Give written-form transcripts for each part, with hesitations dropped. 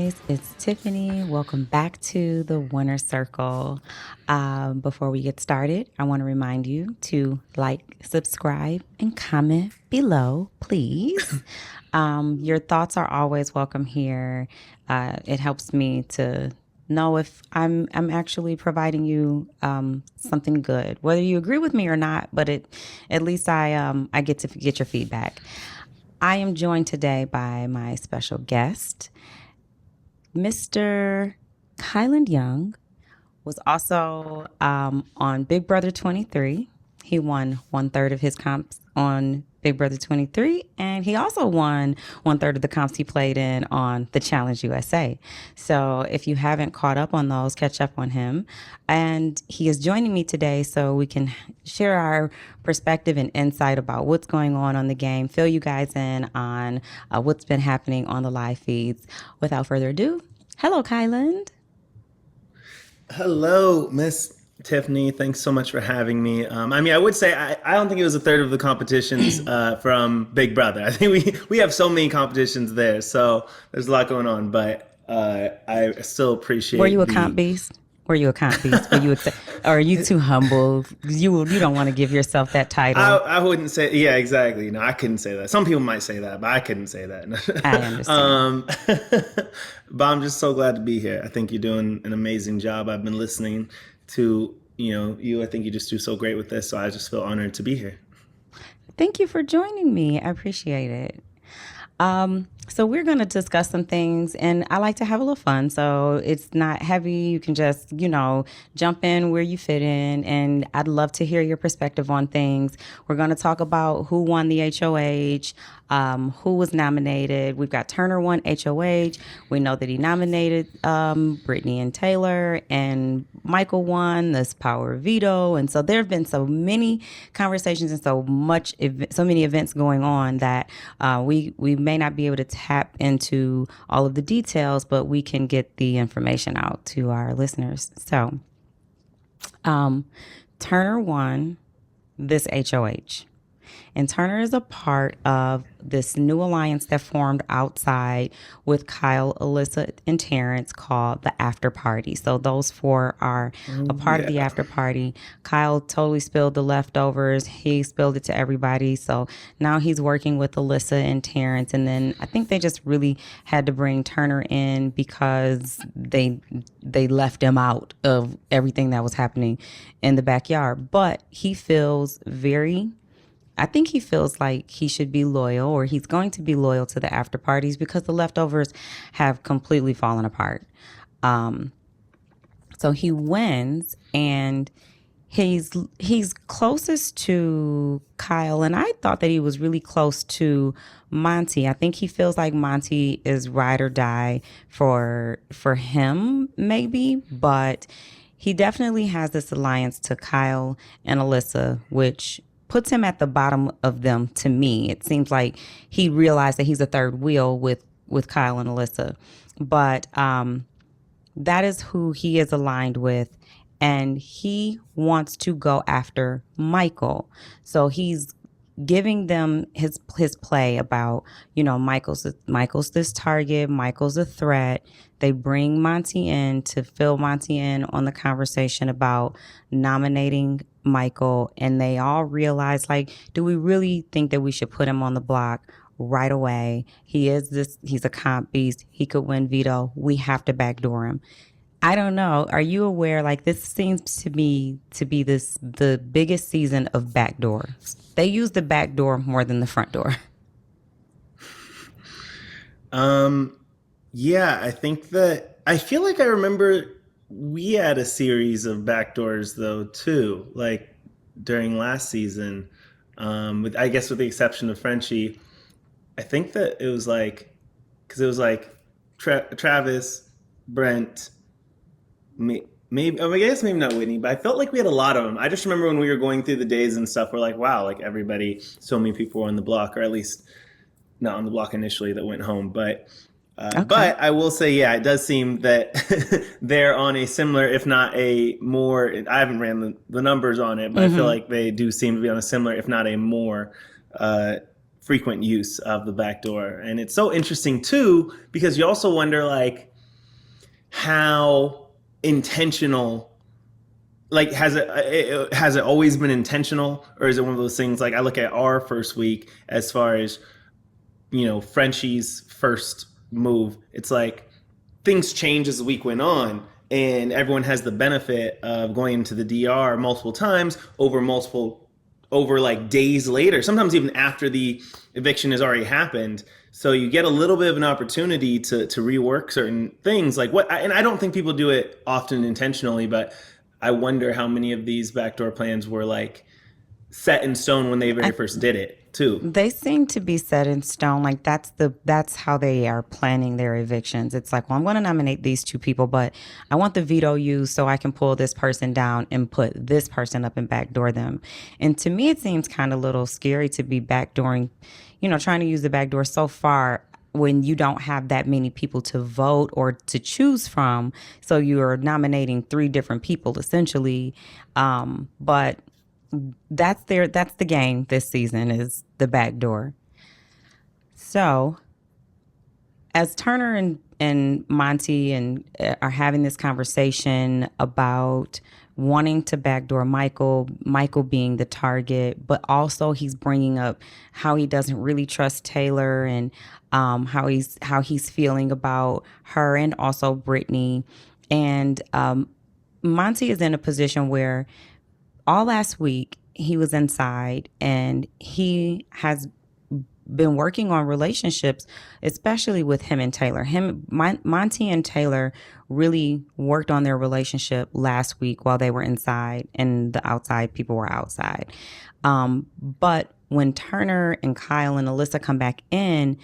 guys, it's Tiffany. Welcome back to the Winner Circle. Before we get started, I want to remind you to like, subscribe, and comment below, please. Your thoughts are always welcome here. It helps me to know if I'm actually providing you something good, whether you agree with me or not. But at least I get to get your feedback. I am joined today by my special guest. Mr. Kyland Young was also on Big Brother 23. He won one third of his comps on Big Brother 23, and he also won one third of the comps he played in on The Challenge USA. So if you haven't caught up on those, catch up on him. And he is joining me today so we can share our perspective and insight about what's going on the game, fill you guys in on what's been happening on the live feeds. Without further ado, hello, Kyland. Hello, Miss Tiffany. Thanks so much for having me. I would say I don't think it was a third of the competitions from Big Brother. I think we have so many competitions there, so there's a lot going on. But I still appreciate. Were you a comp beast? Were you a comp beast? Or are you too humble? You don't want to give yourself that title. I wouldn't say. Yeah, exactly. No, I couldn't say that. Some people might say that, but I couldn't say that. I understand. But I'm just so glad to be here. I think you're doing an amazing job. I've been listening to you. I think you just do so great with this. So I just feel honored to be here. Thank you for joining me. I appreciate it. So we're going to discuss some things, and I like to have a little fun. So it's not heavy. You can just, jump in where you fit in. And I'd love to hear your perspective on things. We're going to talk about who won the HOH, who was nominated. We've got Turner won HOH. We know that he nominated Brittany and Taylor, and Michael won this power of veto. And so there have been so many conversations and so many events going on that we may not be able to tap into all of the details, but we can get the information out to our listeners. So Turner won this HOH. And Turner is a part of this new alliance that formed outside with Kyle, Alyssa, and Terrence called the After Party. So those four are a part of the After Party. Kyle totally spilled the leftovers. He spilled it to everybody. So now he's working with Alyssa and Terrence. And then I think they just really had to bring Turner in because they left him out of everything that was happening in the backyard. But I think he feels like he should be loyal, or he's going to be loyal to the after parties because the leftovers have completely fallen apart. So he wins, and he's closest to Kyle, and I thought that he was really close to Monty. I think he feels like Monty is ride or die for him, maybe, but he definitely has this alliance to Kyle and Alyssa, which puts him at the bottom of them to me. It seems like he realized that he's a third wheel with Kyle and Alyssa. But that is who he is aligned with. And he wants to go after Michael. So he's giving them his play about, Michael's this target, Michael's a threat. They bring Monty in to fill Monty in on the conversation about nominating Michael, and they all realize, like, do we really think that we should put him on the block right away? He's a comp beast. He could win veto. We have to backdoor him. I don't know. Are you aware? Like, this seems to me to be the biggest season of backdoors. They use the back door more than the front door. Yeah, I feel like I remember we had a series of backdoors though too, like during last season. With the exception of Frenchie, I think that it was because it was Travis, Brent, maybe I guess maybe not Whitney, but I felt like we had a lot of them. I just remember when we were going through the days and stuff, we're like, wow, like everybody, so many people were on the block, or at least not on the block initially that went home, but. Okay. But I will say, yeah, it does seem that they're on a similar, if not a more, I haven't ran the numbers on it, but I feel like they do seem to be on a similar, if not a more frequent use of the back door. And it's so interesting, too, because you also wonder, like, how intentional, like, has it always been intentional, or is it one of those things, like, I look at our first week as far as, Frenchie's first move, it's like things change as the week went on, and everyone has the benefit of going into the DR multiple times over like days later, sometimes even after the eviction has already happened. So you get a little bit of an opportunity to rework certain things. Like what, and I don't think people do it often intentionally, but I wonder how many of these backdoor plans were like set in stone when they very I first did it too. They seem to be set in stone. Like that's how they are planning their evictions. It's like, well, I'm going to nominate these two people, but I want the veto used so I can pull this person down and put this person up and backdoor them. And to me, it seems kind of a little scary to be backdooring, trying to use the backdoor so far when you don't have that many people to vote or to choose from. So you're nominating three different people essentially. But that's the game this season is the back door. So as Turner and Monty and are having this conversation about wanting to backdoor Michael being the target, but also he's bringing up how he doesn't really trust Taylor and how he's feeling about her and also Brittany. And Monty is in a position where all last week he was inside and he has been working on relationships, especially with him and Taylor. Monty and Taylor really worked on their relationship last week while they were inside and the outside people were outside. But when Turner and Kyle and Alyssa come back in,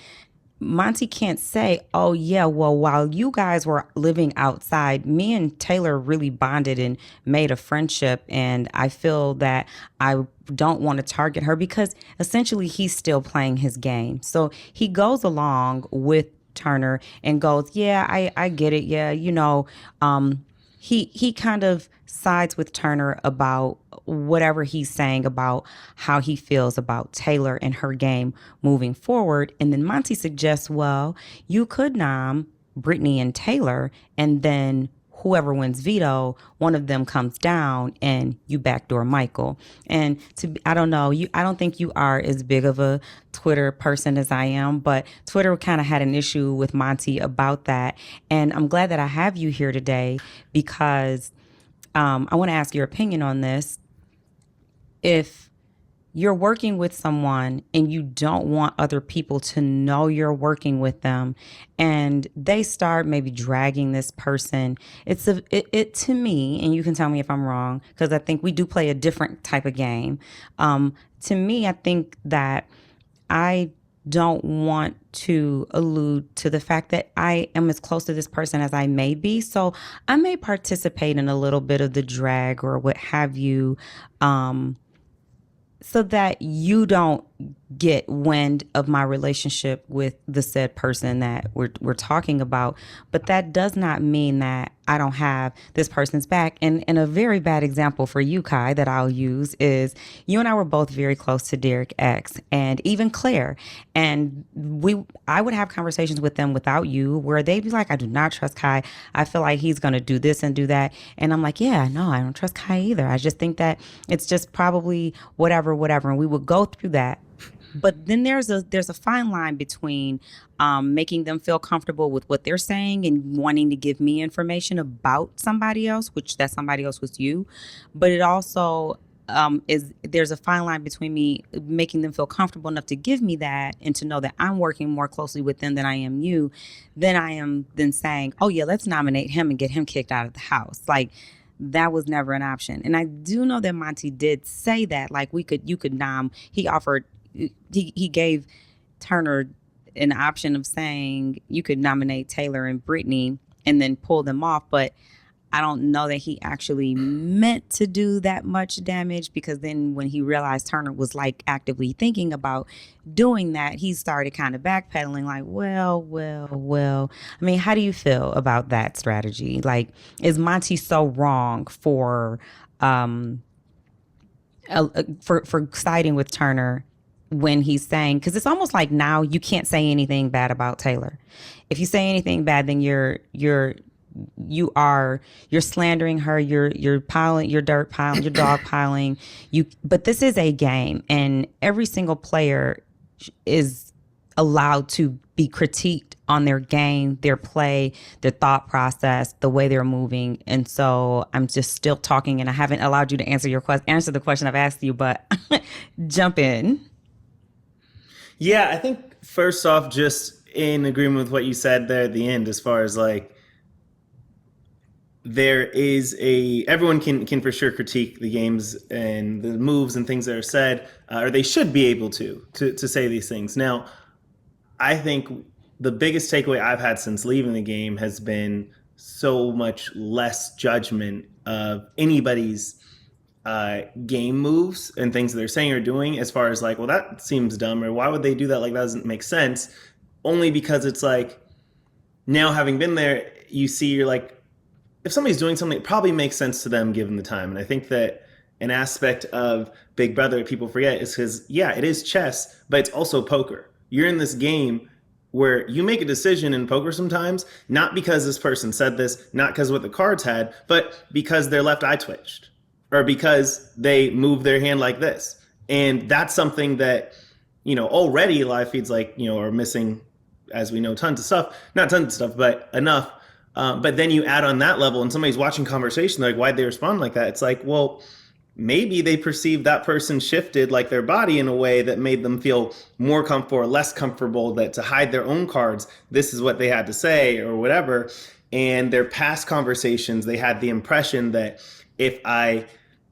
Monty can't say, oh, yeah, well, while you guys were living outside, me and Taylor really bonded and made a friendship. And I feel that I don't want to target her because essentially he's still playing his game. So he goes along with Turner and goes, yeah, I get it. Yeah, he kind of sides with Turner about whatever he's saying about how he feels about Taylor and her game moving forward. And then Monty suggests, well, you could nom Brittany and Taylor, and then whoever wins veto, one of them comes down and you backdoor Michael. And I don't know, I don't think you are as big of a Twitter person as I am, but Twitter kind of had an issue with Monty about that. And I'm glad that I have you here today because I want to ask your opinion on this. If you're working with someone and you don't want other people to know you're working with them and they start maybe dragging this person, it to me, and you can tell me if I'm wrong, because I think we do play a different type of game. To me, I think that I don't want to allude to the fact that I am as close to this person as I may be. So I may participate in a little bit of the drag or what have you, so that you don't get wind of my relationship with the said person that we're talking about. But that does not mean that I don't have this person's back. And a very bad example for you, Kai, that I'll use is you and I were both very close to Derek X and even Claire. And I would have conversations with them without you where they'd be like, I do not trust Kai. I feel like he's going to do this and do that. And I'm like, yeah, no, I don't trust Kai either. I just think that it's just probably whatever. And we would go through that. But then there's a fine line between making them feel comfortable with what they're saying and wanting to give me information about somebody else, which that somebody else was you. But it also there's a fine line between me making them feel comfortable enough to give me that and to know that I'm working more closely with them than I am you, than I am then saying, oh yeah, let's nominate him and get him kicked out of the house. Like, that was never an option. And I do know that Monty did say that, like, you could nom. He gave Turner an option of saying you could nominate Taylor and Brittany and then pull them off. But I don't know that he actually meant to do that much damage, because then when he realized Turner was like actively thinking about doing that, he started kind of backpedaling like, well. I mean, how do you feel about that strategy? Like, is Monty so wrong for siding with Turner when he's saying, because it's almost like now you can't say anything bad about Taylor. If you say anything bad, then you're you're slandering her, you're piling, you're dirt piling, you're dog piling. But this is a game, and every single player is allowed to be critiqued on their game, their play, their thought process, the way they're moving. And so I'm just still talking, and I haven't allowed you to answer the question I've asked you, but jump in. Yeah, I think first off, just in agreement with what you said there at the end, as far as like there is a everyone can for sure critique the games and the moves and things that are said, or they should be able to say these things. Now, I think the biggest takeaway I've had since leaving the game has been so much less judgment of anybody's game moves and things that they're saying or doing, as far as like, well, that seems dumb, or why would they do that? Like, that doesn't make sense. Only because it's like, now having been there, you see, you're like, if somebody's doing something, it probably makes sense to them given the time. And I think that an aspect of Big Brother that people forget is because, yeah, it is chess, but it's also poker. You're in this game where you make a decision in poker sometimes, not because this person said this, not because what the cards had, but because their left eye twitched, or because they moved their hand like this. And that's something that, already live feeds like, are missing, as we know, tons of stuff. Not tons of stuff, but enough. But then you add on that level and somebody's watching conversation, like, why'd they respond like that? It's like, well, maybe they perceived that person shifted like their body in a way that made them feel more comfortable or less comfortable, that to hide their own cards, this is what they had to say or whatever. And their past conversations, they had the impression that if I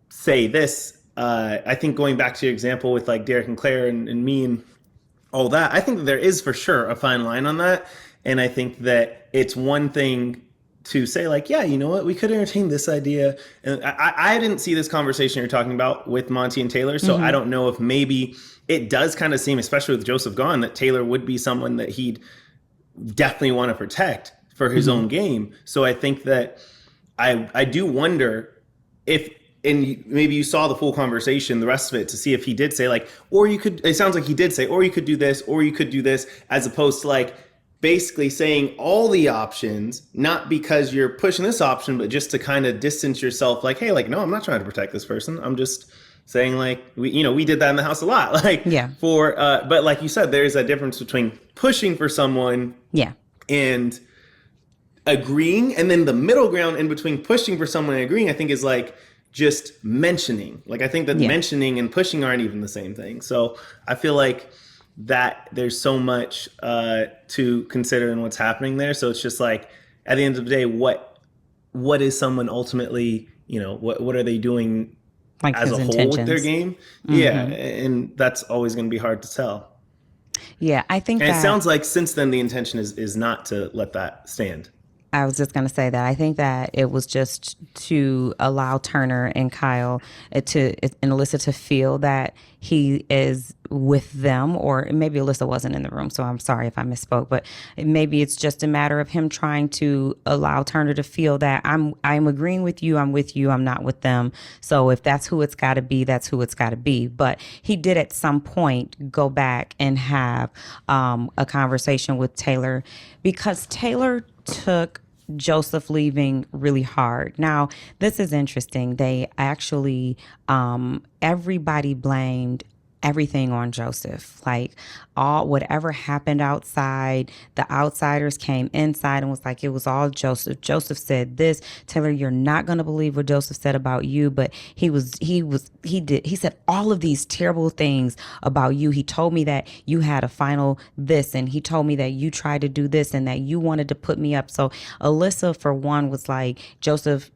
say this, I think going back to your example with like Derek and Claire and me and all that, I think that there is for sure a fine line on that. And I think that it's one thing to say like, yeah, you know what, we could entertain this idea. And I didn't see this conversation you're talking about with Monty and Taylor. So I don't know if maybe it does kind of seem, especially with Joseph gone, that Taylor would be someone that he'd definitely want to protect for his own game. So I think that I do wonder if, and maybe you saw the full conversation, the rest of it, to see if he did say like, or you could, it sounds like he did say, or you could do this, or you could do this, as opposed to like basically saying all the options, not because you're pushing this option, but just to kind of distance yourself, like, hey, like, no, I'm not trying to protect this person. I'm just saying like, we did that in the house a lot. Like, Yeah. But like you said, there's a difference between pushing for someone Yeah. and agreeing. And then the middle ground in between pushing for someone and agreeing, I think, is like just mentioning. Like, I think that mentioning and pushing aren't even the same thing. So I feel like that there's so much to consider in what's happening there. So it's just like, at the end of the day, what is someone ultimately, what are they doing Like as his a whole intentions. with their game? Yeah. And that's always going to be hard to tell. Yeah, I think And that it sounds like since then, the intention is not to let that stand. I was just going to say that I think that it was just to allow Turner and Kyle and Alyssa to feel that he is with them, or maybe Alyssa wasn't in the room, so I'm sorry if I misspoke, but maybe it's just a matter of him trying to allow Turner to feel that I'm agreeing with you, I'm not with them. So if that's who it's got to be, that's who it's got to be. But he did at some point go back and have a conversation with Taylor, because Taylor took Joseph leaving really hard. Now, this is interesting. They actually, everybody blamed everything on Joseph. Like, whatever happened outside, the outsiders came inside and was like, it was all Joseph. Joseph said this. Taylor, you're not going to believe what Joseph said about you, but he said all of these terrible things about you. He told me that you had a final this, and he told me that you tried to do this and that you wanted to put me up. So Alyssa, for one, was like, Joseph,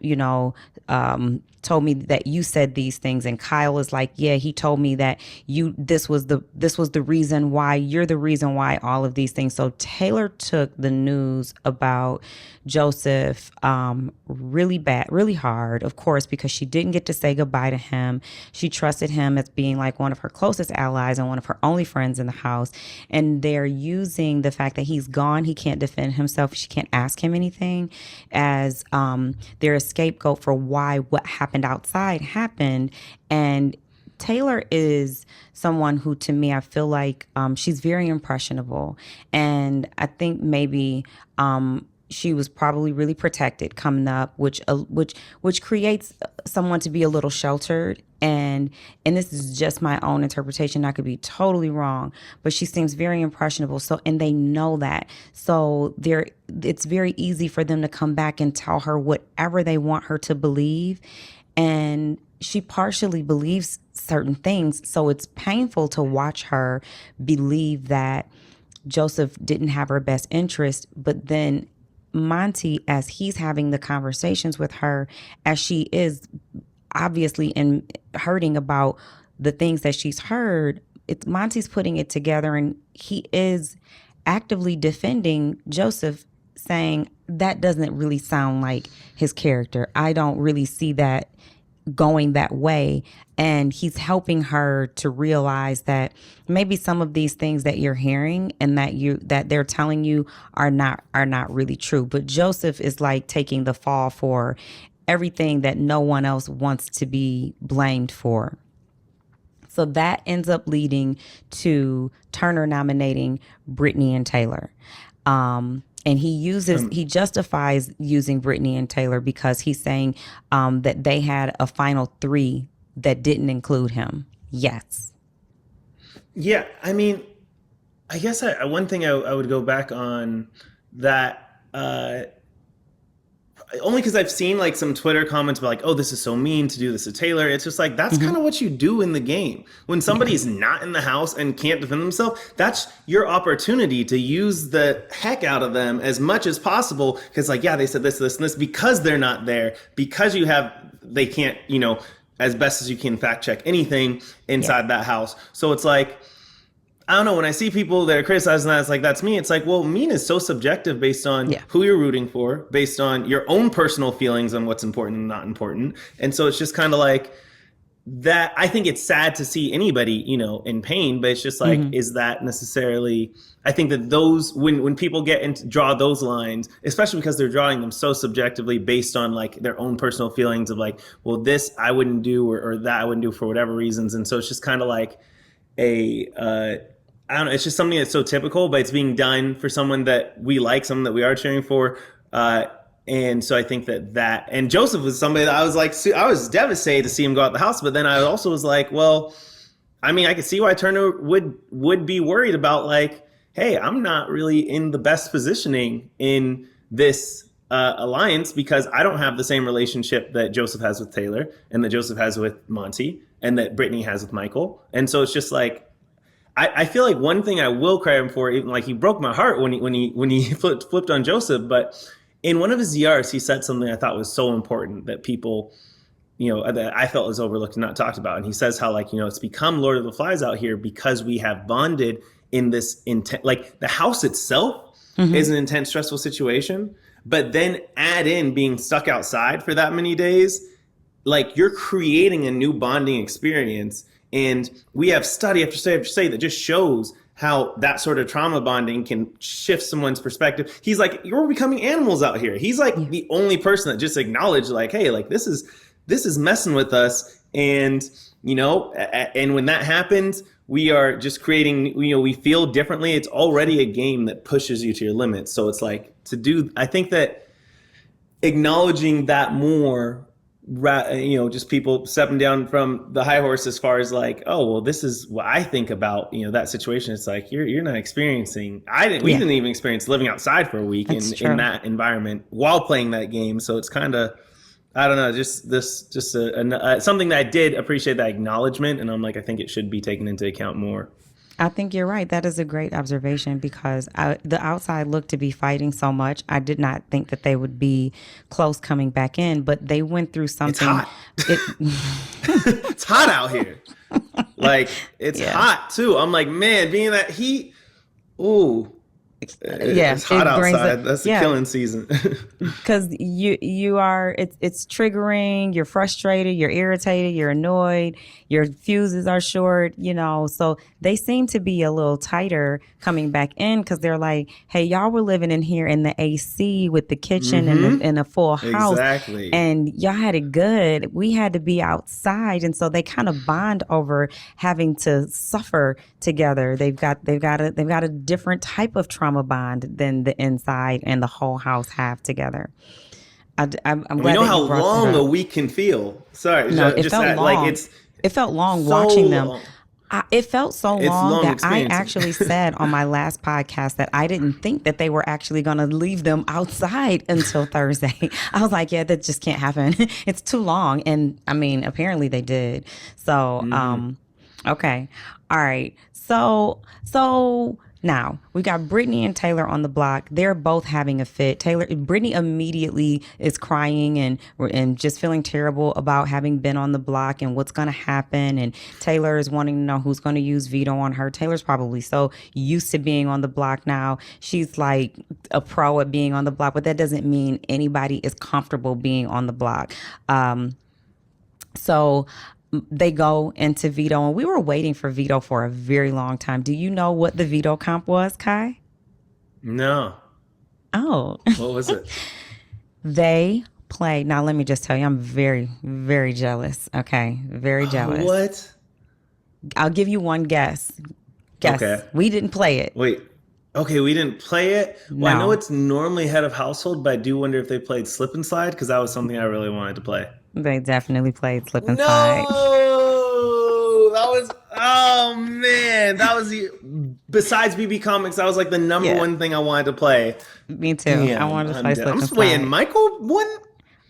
told me that you said these things. And Kyle is like, yeah, he told me that this was the reason why, you're the reason why all of these things. So Taylor took the news about Joseph really bad, really hard, of course, because she didn't get to say goodbye to him. She trusted him as being like one of her closest allies and one of her only friends in the house. And they're using the fact that he's gone, he can't defend himself, she can't ask him anything, as their scapegoat for why what happened outside happened. And Taylor is someone who, to me, I feel like she's very impressionable. And I think maybe she was probably really protected coming up, which creates someone to be a little sheltered. And this is just my own interpretation. I could be totally wrong, but she seems very impressionable. So, and they know that. So it's very easy for them to come back and tell her whatever they want her to believe. And she partially believes certain things. So it's painful to watch her believe that Joseph didn't have her best interest, but then Monty, as he's having the conversations with her, as she is obviously in hurting about the things that she's heard, it's Monty's putting it together, and he is actively defending Joseph, saying that doesn't really sound like his character. I don't really see that going that way. And he's helping her to realize that maybe some of these things that you're hearing and that they're telling you are not really true. But Joseph is like taking the fall for everything that no one else wants to be blamed for. So that ends up leading to Turner nominating Brittany and Taylor. And he justifies using Brittany and Taylor because he's saying that they had a final 3 that didn't include him. Yes. Yeah, I mean, I guess one thing I would go back on that, only because I've seen like some Twitter comments about like, oh, this is so mean to do this to Taylor. It's just like, that's kind of what you do in the game. When somebody's not in the house and can't defend themselves, that's your opportunity to use the heck out of them as much as possible. Because like, yeah, they said this, this, and this because they're not there, because they can't, as best as you can fact check anything inside that house. So it's like, I don't know, when I see people that are criticizing that, it's like, that's me. It's like, well, mean is so subjective based on who you're rooting for, based on your own personal feelings on what's important and not important. And so it's just kind of like that. I think it's sad to see anybody, in pain, but it's just like, is that necessarily, I think that those, when people get into draw those lines, especially because they're drawing them so subjectively based on like their own personal feelings of like, well, this I wouldn't do or that I wouldn't do for whatever reasons. And so it's just kind of like I don't know. It's just something that's so typical, but it's being done for someone that we like, someone that we are cheering for. And so I think that and Joseph was somebody that I was like, I was devastated to see him go out the house. But then I also was like, well, I mean, I could see why Turner would be worried about like, hey, I'm not really in the best positioning in this alliance because I don't have the same relationship that Joseph has with Taylor and that Joseph has with Monty and that Brittany has with Michael. And so it's just like, I feel like one thing I will credit him for, even like he broke my heart when he flipped on Joseph, but in one of his ZRs, he said something I thought was so important that people, that I felt was overlooked and not talked about. And he says how like, it's become Lord of the Flies out here because we have bonded in this intent, like the house itself is an intense, stressful situation, but then add in being stuck outside for that many days, like you're creating a new bonding experience. And we have study after study after study that just shows how that sort of trauma bonding can shift someone's perspective. He's like, you're becoming animals out here. He's like the only person that just acknowledged like, hey, like this is messing with us. And, and when that happens, we are just creating, we feel differently. It's already a game that pushes you to your limits. So it's like I think that acknowledging that more, just people stepping down from the high horse as far as like, oh, well, this is what I think about, that situation. It's like, you're not experiencing, we didn't even experience living outside for a week in that environment while playing that game. So it's kind of, I don't know, just something that I did appreciate that acknowledgement. And I'm like, I think it should be taken into account more. I think you're right. That is a great observation because the outside looked to be fighting so much. I did not think that they would be close coming back in, but they went through something. It's hot. It's hot out here. Like, it's hot too. I'm like, man, being that heat, ooh. It's hot outside. That's the killing season. Because you are, it's triggering. You're frustrated. You're irritated. You're annoyed. Your fuses are short. So they seem to be a little tighter coming back in because they're like, hey, y'all were living in here in the AC with the kitchen and a full house, exactly, and y'all had it good. We had to be outside, and so they kind of bond over having to suffer together. They've got a different type of trauma trauma bond than the inside and the whole house have together. I'm We glad know that how you brought that long a up. week can feel. Sorry, No, it just felt that, like long. it's It felt long so watching them. long. It felt so It's long long that I experiencing. actually said on my last podcast that I didn't think that they were actually going to leave them outside until Thursday. I was like, yeah, that just can't happen. It's too long. And I mean, apparently they did. So, okay. All right. So now we got Brittany and Taylor on the block. They're both having a fit. Brittany immediately is crying and just feeling terrible about having been on the block and what's going to happen. And Taylor is wanting to know who's going to use veto on her. Taylor's probably so used to being on the block now. She's like a pro at being on the block, but that doesn't mean anybody is comfortable being on the block. So they go into veto, and we were waiting for veto for a very long time. Do you know what the veto comp was, Kai? No. Oh, What was it? they played. Now, let me just tell you, I'm very, very jealous. Okay. Very jealous. What? I'll give you one guess. Guess. Okay. We didn't play it. Wait. Okay, we didn't play it. Well, I know No, it's normally head of household, but I do wonder if they played slip and slide because that was something I really wanted to play. they definitely played Slip and Slide. No, that was oh man, that was besides BB Comics, that was like the number Yeah, one thing I wanted to play. me too. I Damn, wanted to I'm play dead. Slip I'm and just waiting. Slide. Michael won.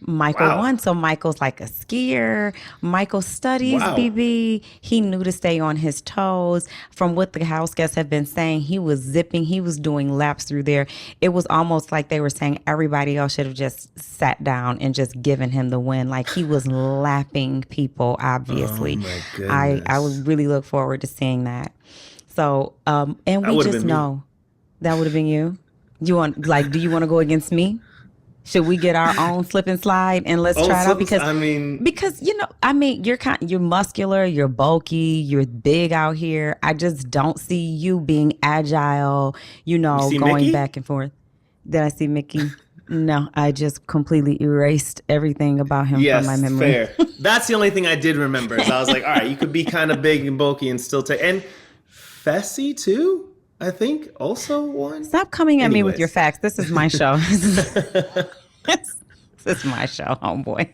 Michael Wow, won. So Michael's like a skier. Michael studies wow. BB. He knew to stay on his toes. From what the house guests have been saying, he was zipping. He was doing laps through there. It was almost like they were saying everybody else should have just sat down and just given him the win. Like he was lapping people, Oh obviously. my I would goodness, really look forward to seeing that. So, and that we would have just been me. know that would have been you. You want, like, do you want to go against me? Should we get our own slip and slide and let's Oh, try it out? I mean, Because I mean, you're muscular, you're bulky, you're big out here. I just don't see you being agile, you see going Mickey? back and forth. Did I see Mickey? No, I just completely erased everything about him from my Yes, memory. fair. That's the only thing I did remember. Is I was like, all right, you could be kind of big and bulky and still take. And Fessy too, I think, also won. Stop coming at me with your Anyways, facts. This is my show. This is my show, homeboy.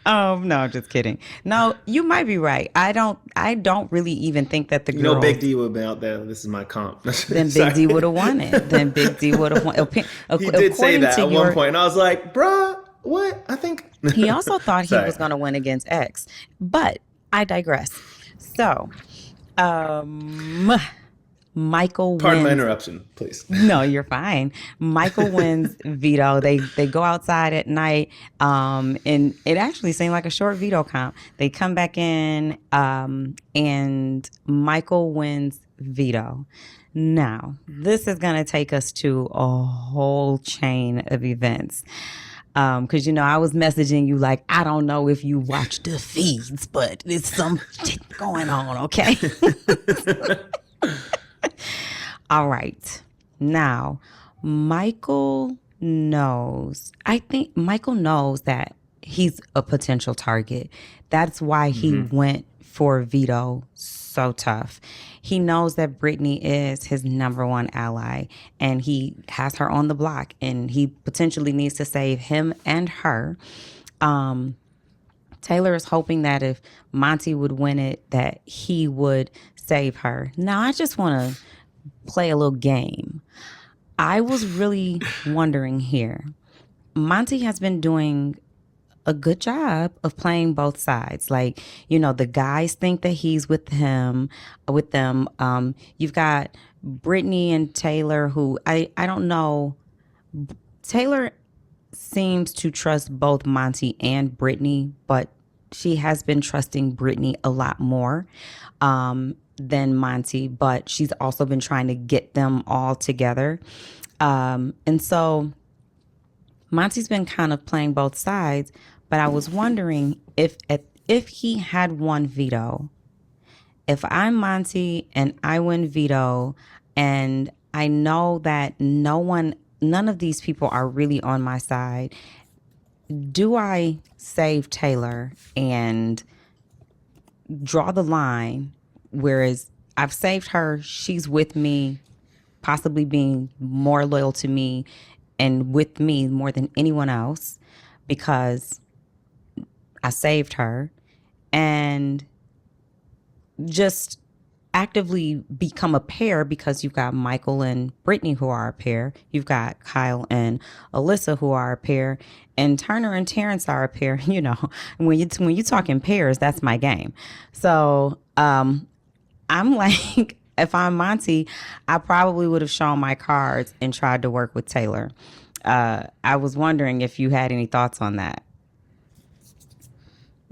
No, I'm just kidding. No, you might be right. I don't really even think that the you know, girls. Big D would have been out there. This is my comp. Then Big D Sorry. would have won it. Then Big D would have won. He did say According that to at one point, and I was like, bruh, what? I think. he also thought he Sorry. was going to win against X. But I digress. So, um, Michael Pardon my wins. interruption, please. No, you're fine. Michael wins veto. They go outside at night, and it actually seemed like a short veto count. They come back in, and Michael wins veto. Now, this is going to take us to a whole chain of events. Because I was messaging you like, I don't know if you watch the feeds, but it's some shit going on, okay? All right. Now, Michael knows. I think Michael knows that he's a potential target. That's why he went for veto so tough. He knows that Brittany is his number one ally and he has her on the block and he potentially needs to save him and her. Taylor is hoping that if Monty would win it, that he would save her. Now, I just want to play a little game. I was really wondering here. Monty has been doing a good job of playing both sides. Like, the guys think that he's with them. You've got Brittany and Taylor, who I don't know. Taylor seems to trust both Monty and Brittany, but she has been trusting Brittany a lot more than Monty, but she's also been trying to get them all together. And so Monty's been kind of playing both sides, but I was wondering if he had won veto, if I'm Monty and I win veto, and I know that none of these people are really on my side, do I save Taylor and draw the line? Whereas I've saved her, she's with me, possibly being more loyal to me and with me more than anyone else because I saved her, and just actively become a pair because you've got Michael and Brittany who are a pair. You've got Kyle and Alyssa who are a pair, and Turner and Terrence are a pair. You know, when you talk in pairs, that's my game. So I'm like, if I'm Monty, I probably would have shown my cards and tried to work with Taylor. I was wondering if you had any thoughts on that.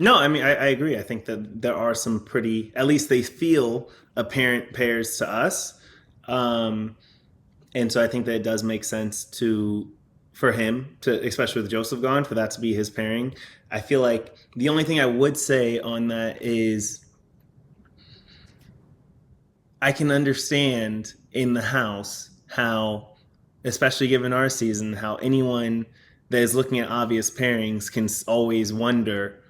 No, I mean, I agree. I think that there are some pretty, at least they feel apparent pairs to us. Um, and so I think that it does make sense for him to, especially with Joseph gone, for that to be his pairing. I feel like the only thing I would say on that is I can understand in the house how, especially given our season, how anyone that is looking at obvious pairings can always wonder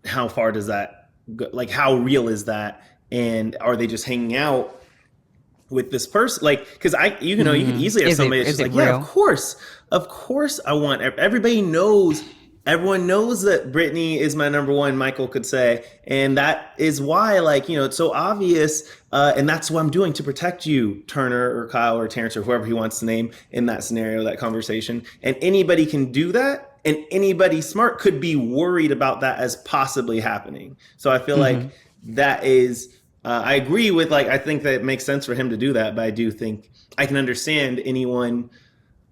how far does that go? Like, how real is that? And are they just hanging out with this person? Like, because you could easily have somebody that's Is just it like, yeah, real? of course, I want everybody knows. Everyone knows that Brittany is my number one, Michael could say. And that is why, like, it's so obvious. And that's what I'm doing to protect you, Turner or Kyle or Terrence or whoever he wants to name in that scenario, that conversation. And anybody can do that. And anybody smart could be worried about that as possibly happening. So I feel like that is, I agree with, like, I think that it makes sense for him to do that. But I do think I can understand anyone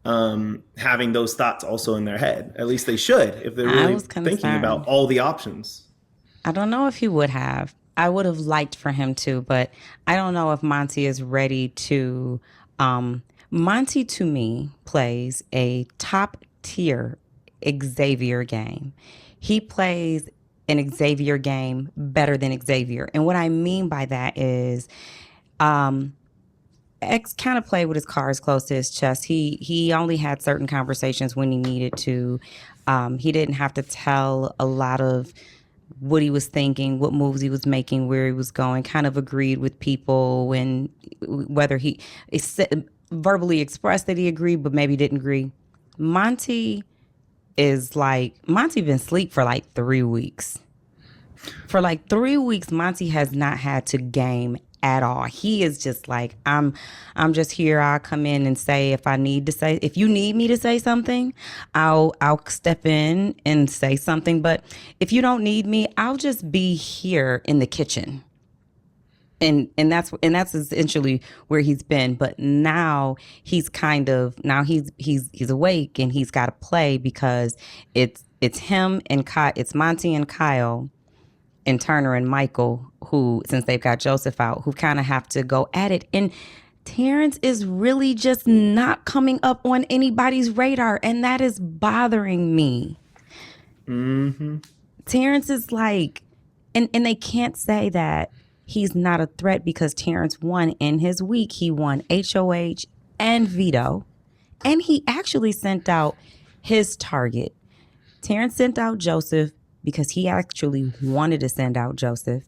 having those thoughts also in their head. At least they should, if they're I really was thinking about concerned. all the options. I don't know if he would have. I would have liked for him to, but I don't know if Monty is ready to. Monty, to me, plays a top tier Xavier game. He plays an Xavier game better than Xavier. And what I mean by that is X kind of played with his cards close to his chest. He only had certain conversations when he needed to. He didn't have to tell a lot of what he was thinking, what moves he was making, where he was going. Kind of agreed with people when whether he verbally expressed that he agreed, but maybe didn't agree. Monty is like Monty been asleep for like 3 weeks. For like 3 weeks, Monty has not had to game at all. He is just like, I'm just here. I'll come in and say if I need to say, if you need me to say something, I'll step in and say something. But if you don't need me, I'll just be here in the kitchen. And that's essentially where he's been. But now he's awake and he's got to play because it's him and it's Monty and Kyle and Turner and Michael, who, since they've got Joseph out, who kind of have to go at it. And Terrence is really just not coming up on anybody's radar, and that is bothering me. Terrence is like, and they can't say that he's not a threat because Terrence won in his week. He won HOH and veto, and he actually sent out his target. Terrence sent out Joseph because he actually wanted to send out Joseph.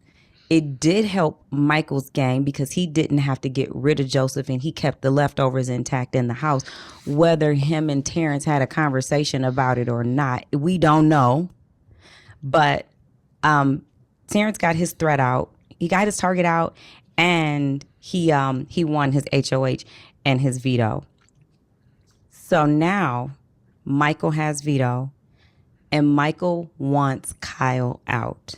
It did help Michael's game because he didn't have to get rid of Joseph and he kept the leftovers intact in the house. Whether him and Terrence had a conversation about it or not, we don't know. But Terrence got his threat out. He got his target out, and he won his HOH and his veto. So now Michael has veto, and Michael wants Kyle out.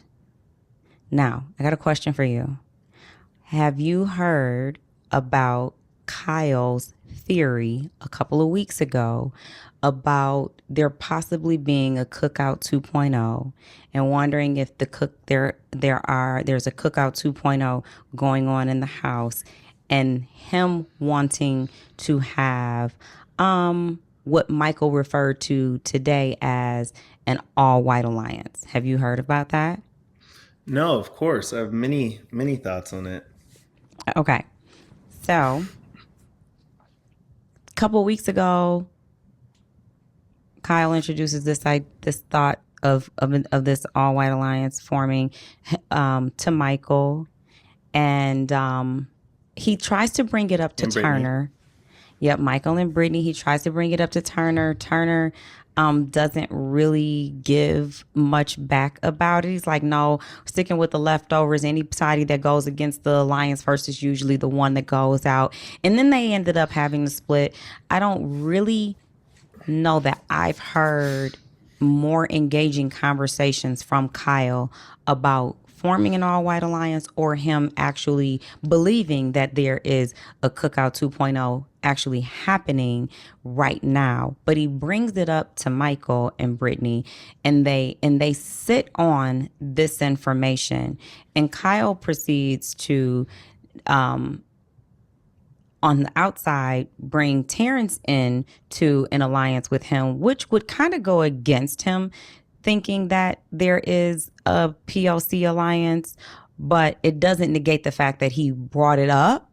Now, I got a question for you. Have you heard about Kyle's theory a couple of weeks ago about there possibly being a Cookout 2.0 and wondering if there's a Cookout 2.0 going on in the house, and him wanting to have what Michael referred to today as an all-white alliance? Have you heard about that? No, of course. I have many, many thoughts on it. Okay. So, a couple of weeks ago, Kyle introduces this thought of this all white alliance forming to Michael, and he tries to bring it up to And Brittany. Turner. Yep, Michael and Brittany. He tries to bring it up to Turner. Turner doesn't really give much back about it. He's like, no, sticking with the leftovers. Anybody that goes against the alliance first is usually the one that goes out. And then they ended up having to split. I don't really know that I've heard more engaging conversations from Kyle about forming an all white alliance or him actually believing that there is a Cookout 2.0 actually happening right now. But he brings it up to Michael and Brittany, and they sit on this information, and Kyle proceeds to on the outside bring Terrence in to an alliance with him, which would kind of go against him thinking that there is a PLC alliance, but it doesn't negate the fact that he brought it up.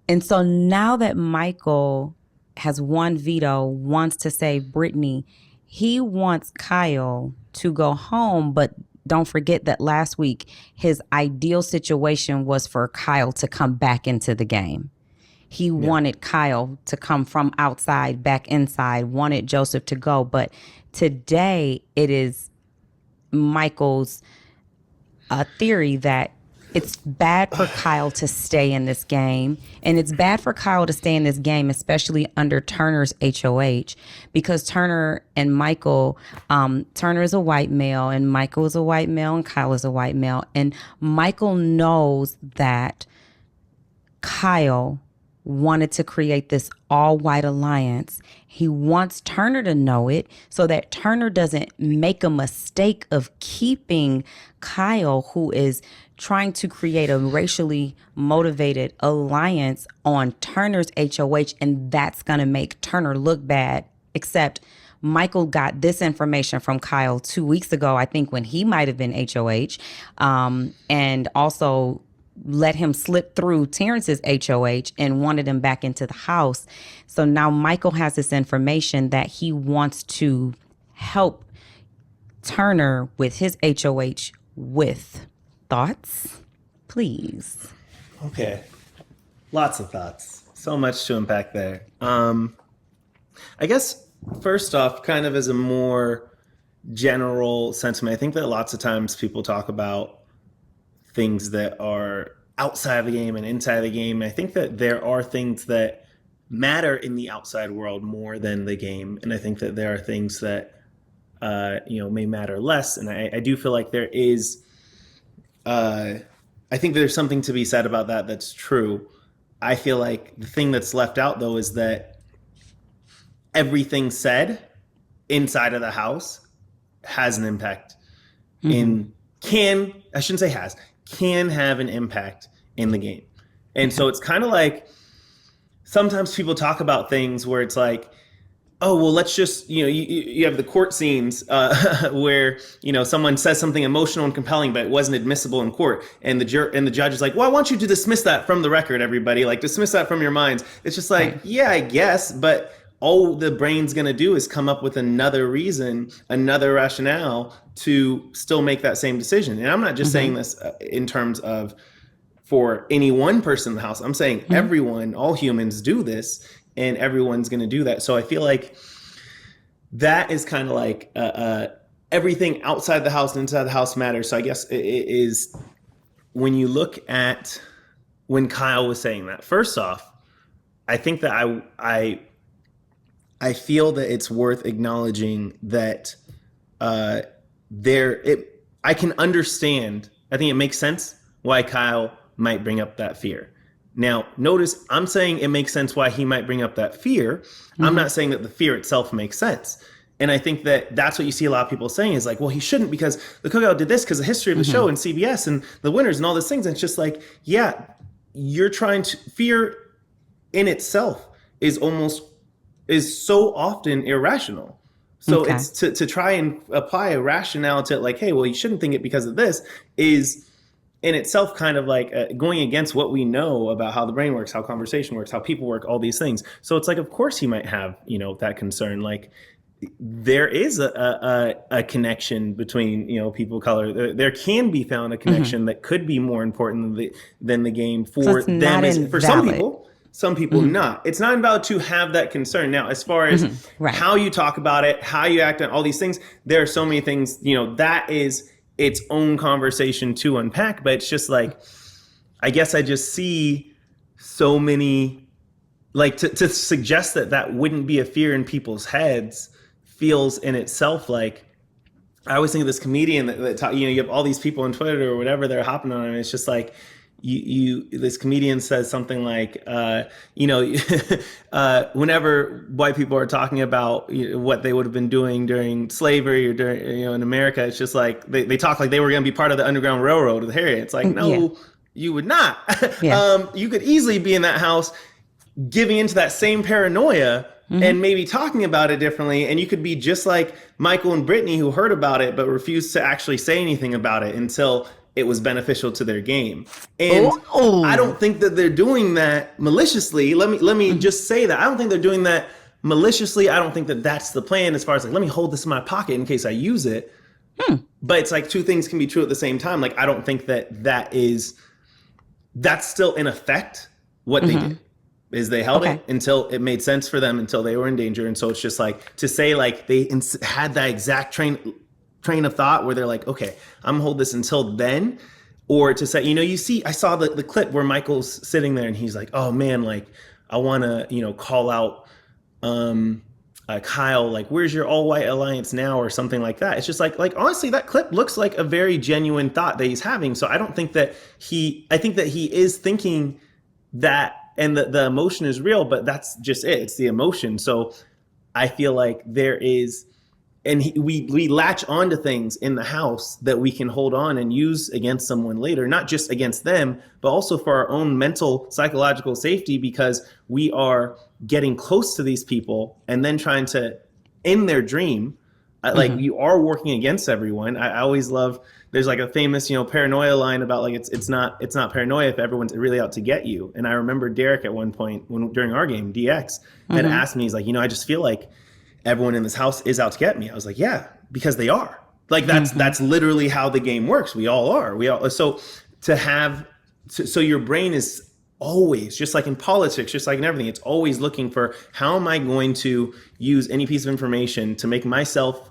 And so now that Michael has one veto, wants to save Brittany, he wants Kyle to go home, but don't forget that last week his ideal situation was for Kyle to come back into the game. He Yeah. wanted Kyle to come from outside back inside, wanted Joseph to go. But today it is Michael's theory that it's bad for Kyle to stay in this game. And it's bad for Kyle to stay in this game, especially under Turner's HOH, because Turner and Michael, Turner is a white male and Michael is a white male and Kyle is a white male. And Michael knows that Kyle wanted to create this all white alliance. He wants Turner to know it so that Turner doesn't make a mistake of keeping Kyle, who is trying to create a racially motivated alliance, on Turner's HOH, and that's going to make Turner look bad. Except Michael got this information from Kyle 2 weeks ago, I think, when he might have been HOH, and also let him slip through Terrence's HOH and wanted him back into the house. So now Michael has this information that he wants to help Turner with his HOH with. Thoughts, please? Okay. Lots of thoughts. So much to unpack there. I guess first off, kind of as a more general sentiment, I think that lots of times people talk about things that are outside of the game and inside of the game. I think that there are things that matter in the outside world more than the game, and I think that there are things that may matter less. And I do feel like there is. I think there's something to be said about that. That's true. I feel like the thing that's left out though is that everything said inside of the house has an impact. In can I shouldn't say has can have an impact in the game. And so it's kind of like sometimes people talk about things where it's like, oh, well, let's just, you have the court scenes where, someone says something emotional and compelling, but it wasn't admissible in court. And the judge is like, well, I want you to dismiss that from the record, everybody. Like, dismiss that from your minds. It's just like, yeah, I guess. But all the brain's going to do is come up with another reason, another rationale to still make that same decision. And I'm not just saying this in terms of for any one person in the house. I'm saying everyone, all humans do this, and everyone's going to do that. So I feel like that is kind of like everything outside the house and inside the house matters. So I guess it is when you look at when Kyle was saying that, first off, I think that I feel that it's worth acknowledging that I can understand. I think it makes sense why Kyle might bring up that fear. Now, notice I'm saying it makes sense why he might bring up that fear. I'm not saying that the fear itself makes sense. And I think that that's what you see a lot of people saying is like, well, he shouldn't because the Cookout did this because the history of the show and CBS and the winners and all those things. And it's just like, yeah, you're trying to fear in itself is so often irrational. So it's to try and apply a rationale to like, hey, well, you shouldn't think it because of this is in itself kind of like going against what we know about how the brain works, how conversation works, how people work, all these things. So it's like, of course he might have, that concern. Like there is a connection between, people of color. There can be found a connection that could be more important than the game So for it's them. not As for some invalid. people, some people not. It's not invalid to have that concern. Now, as far as Right. how you talk about it, how you act on all these things, there are so many things. That is its own conversation to unpack. But it's just like, I guess I just see so many, like, to suggest that wouldn't be a fear in people's heads feels in itself like, I always think of this comedian that talk, you have all these people on Twitter or whatever, they're hopping on, and it's just like, this comedian says something like, whenever white people are talking about what they would have been doing during slavery or during, in America, it's just like they talk like they were going to be part of the Underground Railroad with Harriet. It's like, Yeah. no, you would not. Yeah. You could easily be in that house giving into that same paranoia and maybe talking about it differently. And you could be just like Michael and Brittany, who heard about it but refused to actually say anything about it until it was beneficial to their game. And I don't think that they're doing that maliciously. Let me just say that. I don't think they're doing that maliciously. I don't think that that's the plan, as far as like, let me hold this in my pocket in case I use it. But it's like two things can be true at the same time. Like, I don't think that's still in effect what they did. Is they held it until it made sense for them, until they were in danger. And so it's just like, to say like they had that exact train of thought where they're like, okay, I'm gonna hold this until then. Or to say, I saw the clip where Michael's sitting there and he's like, oh man, like I wanna, call out Kyle, like, where's your all white alliance now, or something like that. It's just like honestly, that clip looks like a very genuine thought that he's having. So I don't think that I think that he is thinking that, and the emotion is real, but that's just it. It's the emotion. So I feel like there is, and we latch onto things in the house that we can hold on and use against someone later, not just against them, but also for our own mental, psychological safety, because we are getting close to these people and then trying to end their dream. Like, you are working against everyone. I always love, there's like a famous, paranoia line about like, it's not paranoia if everyone's really out to get you. And I remember Derek at one point during our game, DX, had asked me, he's like, I just feel like everyone in this house is out to get me. I was like, yeah, because they are. Like, that's literally how the game works. We all are. So your brain is always, just like in politics, just like in everything, it's always looking for, how am I going to use any piece of information to make myself,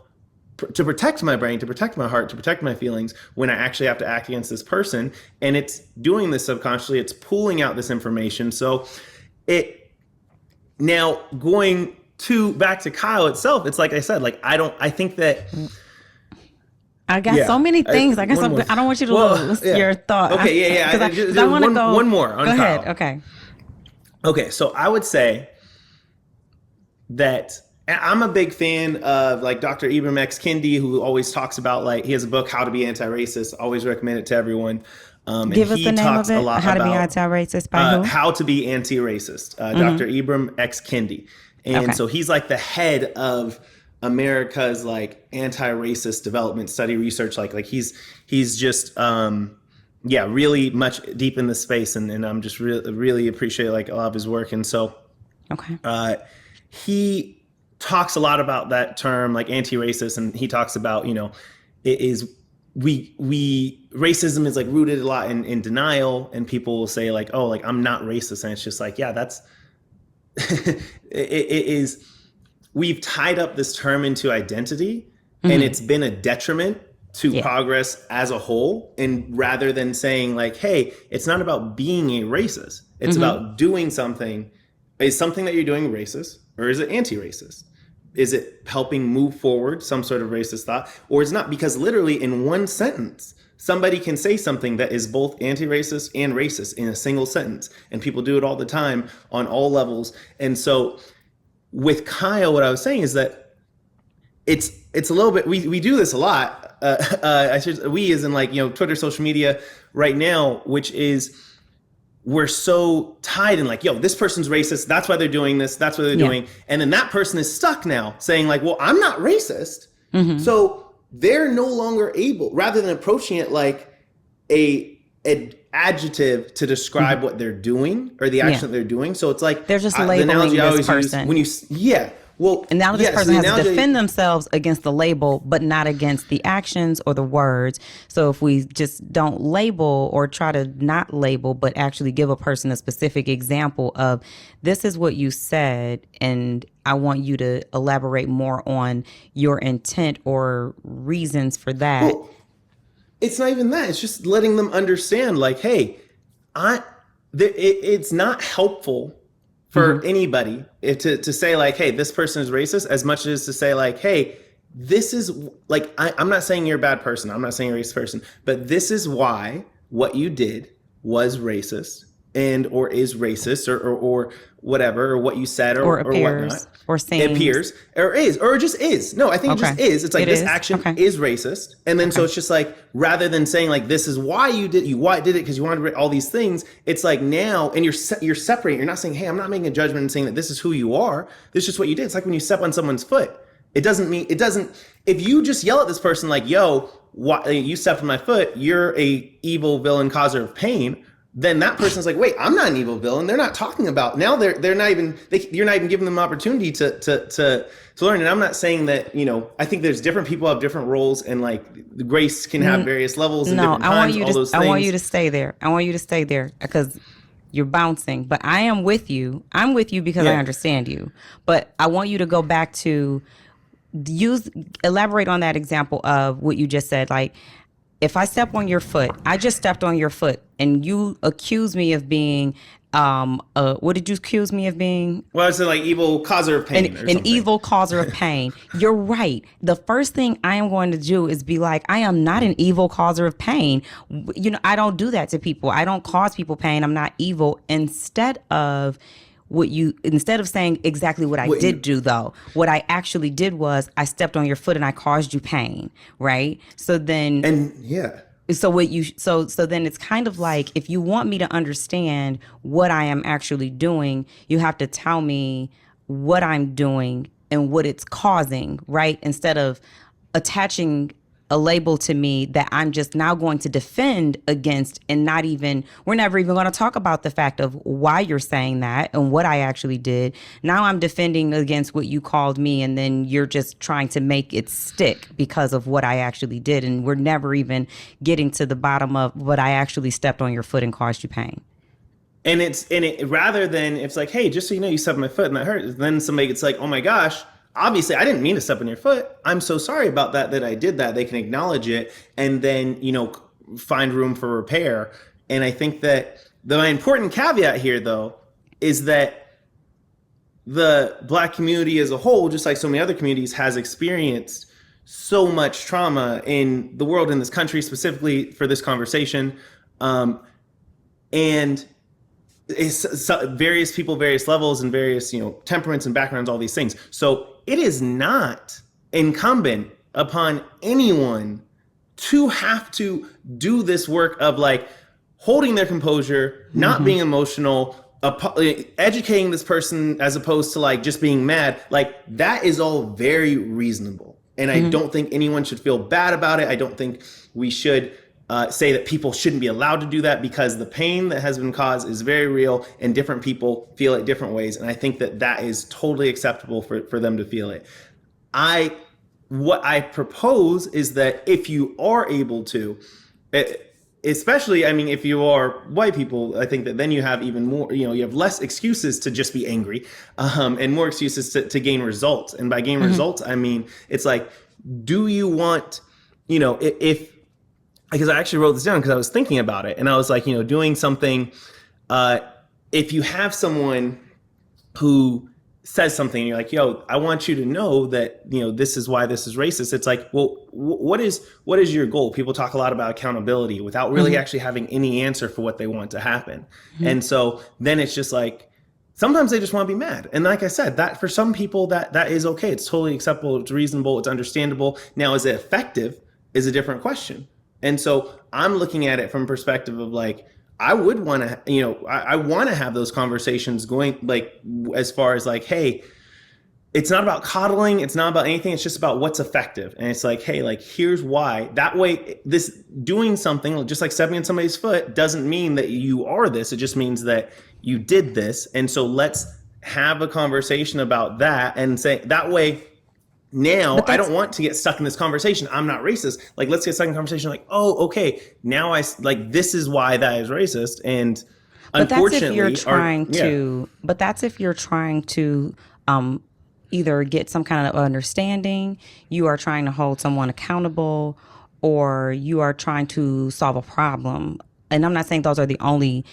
to protect my brain, to protect my heart, to protect my feelings, when I actually have to act against this person. And it's doing this subconsciously. It's pulling out this information. So now going back to Kyle itself, it's like I said, like, I think that I got so many things. I don't want you to lose your thought. Okay, yeah. Because I want to go. One more on Go Kyle. ahead. Okay, so I would say that I'm a big fan of like Dr. Ibram X. Kendi, who always talks about, like, he has a book, How to Be Anti-Racist. Always recommend it to everyone. Give us the name of it. How to Be Anti-Racist by who? How to Be Anti-Racist. Dr. Ibram X. Kendi. And so he's like the head of America's like anti-racist development study research. Like he's just really much deep in this space, and I'm just really appreciate like a lot of his work. And so he talks a lot about that term, like anti-racist, and he talks about, racism is like rooted a lot in denial, and people will say like, oh, like I'm not racist, and it's just like, yeah, that's it is. We've tied up this term into identity, and it's been a detriment to progress as a whole. And rather than saying like, hey, it's not about being a racist, it's about doing something. Is something that you're doing racist, or is it anti-racist? Is it helping move forward some sort of racist thought, or it's not? Because literally in one sentence, somebody can say something that is both anti-racist and racist in a single sentence. And people do it all the time on all levels. And so with Kyle, what I was saying is that it's a little bit, we do this a lot. We as in like, Twitter, social media right now, which is, we're so tied in like, yo, this person's racist. That's why they're doing this. That's what they're doing. And then that person is stuck now saying like, well, I'm not racist. So they're no longer able, rather than approaching it like an adjective to describe what they're doing or the action that they're doing. So it's like, they're just labeling this person. When Well, And now this yes, person the has to defend analogy. themselves against the label, but not against the actions or the words. So if we just don't label or try to not label, but actually give a person a specific example of this is what you said, and I want you to elaborate more on your intent or reasons for that. Well, it's not even that. It's just letting them understand, like, hey, I, it's not helpful Mm-hmm. for anybody to say like, hey, this person is racist, as much as to say like, hey, this is like, I'm not saying you're a bad person. I'm not saying you're a racist person, but this is why what you did was racist and or is racist or whatever, or what you said Or or appears whatnot. or It seems. appears or is or just is. No, I think it Okay. just is. It's like It this is. action Okay. is racist, and then so Okay. it's just like rather than saying like this is why you did it because you wanted all these things. It's like now, and you're separating. You're not saying, hey, I'm not making a judgment and saying that this is who you are. This is just what you did. It's like when you step on someone's foot. It doesn't mean it doesn't. If you just yell at this person like, yo, why, you stepped on my foot, you're a evil villain causer of pain, then that person's like, wait, I'm not an evil villain. They're not talking about now. They're not even you're not even giving them an opportunity to learn. And I'm not saying that, I think there's different people have different roles, and like the grace can have various levels and No, different times, all those I want you things. to stay there. I want you to stay there because you're bouncing. But I am with you. I'm with you because I Yeah. understand you. But I want you to go back to elaborate on that example of what you just said. Like, if I step on your foot, I just stepped on your foot, and you accuse me of being, what did you accuse me of being? Well, it's like evil causer of an, pain or an something. evil causer of pain. You're right. The first thing I am going to do is be like, I am not an evil causer of pain. I don't do that to people. I don't cause people pain. I'm not evil. Instead of saying exactly what I What did you do, though, what I actually did was I stepped on your foot and I caused you pain, right? So then and yeah. so then it's kind of like, if you want me to understand what I am actually doing, you have to tell me what I'm doing and what it's causing, right? Instead of attaching a label to me that I'm just now going to defend against, and we're never even going to talk about the fact of why you're saying that and what I actually did. Now I'm defending against what you called me, and then you're just trying to make it stick because of what I actually did. And we're never even getting to the bottom of what I actually stepped on your foot and caused you pain. And it rather than it's like, hey, just so you know, you stepped on my foot and that hurt. Then somebody gets like, oh my gosh, obviously I didn't mean to step on your foot. I'm so sorry about that I did that. They can acknowledge it and then find room for repair. And I think that the important caveat here, though, is that the Black community as a whole, just like so many other communities, has experienced so much trauma in the world, in this country, specifically for this conversation. And various people, various levels, and various temperaments and backgrounds, all these things. So it is not incumbent upon anyone to have to do this work of like holding their composure, not being emotional, educating this person as opposed to like just being mad. Like that is all very reasonable, and I don't think anyone should feel bad about it. I don't think we should say that people shouldn't be allowed to do that, because the pain that has been caused is very real and different people feel it different ways. And I think that that is totally acceptable for them to feel it. What I propose is that if you are able to, especially, I mean, if you are white people, I think that then you have even more, you have less excuses to just be angry, and more excuses to gain results. And by gain results, I mean, it's like, do you want, if because I actually wrote this down because I was thinking about it, and I was like, doing something. If you have someone who says something, and you're like, "Yo, I want you to know that this is why this is racist." It's like, well, what is your goal? People talk a lot about accountability without really actually having any answer for what they want to happen, and so then it's just like, sometimes they just want to be mad. And like I said, that for some people that is okay. It's totally acceptable. It's reasonable. It's understandable. Now, is it effective? Is a different question. And so I'm looking at it from perspective of like, I would want to, I want to have those conversations going, like, as far as like, hey, it's not about coddling. It's not about anything. It's just about what's effective. And it's like, hey, like, here's why. That way, this doing something, just like stepping on somebody's foot, doesn't mean that you are this. It just means that you did this. And so let's have a conversation about that and say that way. Now But I that's don't want to get stuck in this conversation. I'm not racist. Like, let's get stuck in conversation. Like, oh, okay. Now like this is why that is racist. And But that's if you're unfortunately, trying to, but that's if you're trying to um, either get some kind of understanding, you are trying to hold someone accountable, or you are trying to solve a problem. And I'm not saying those are the only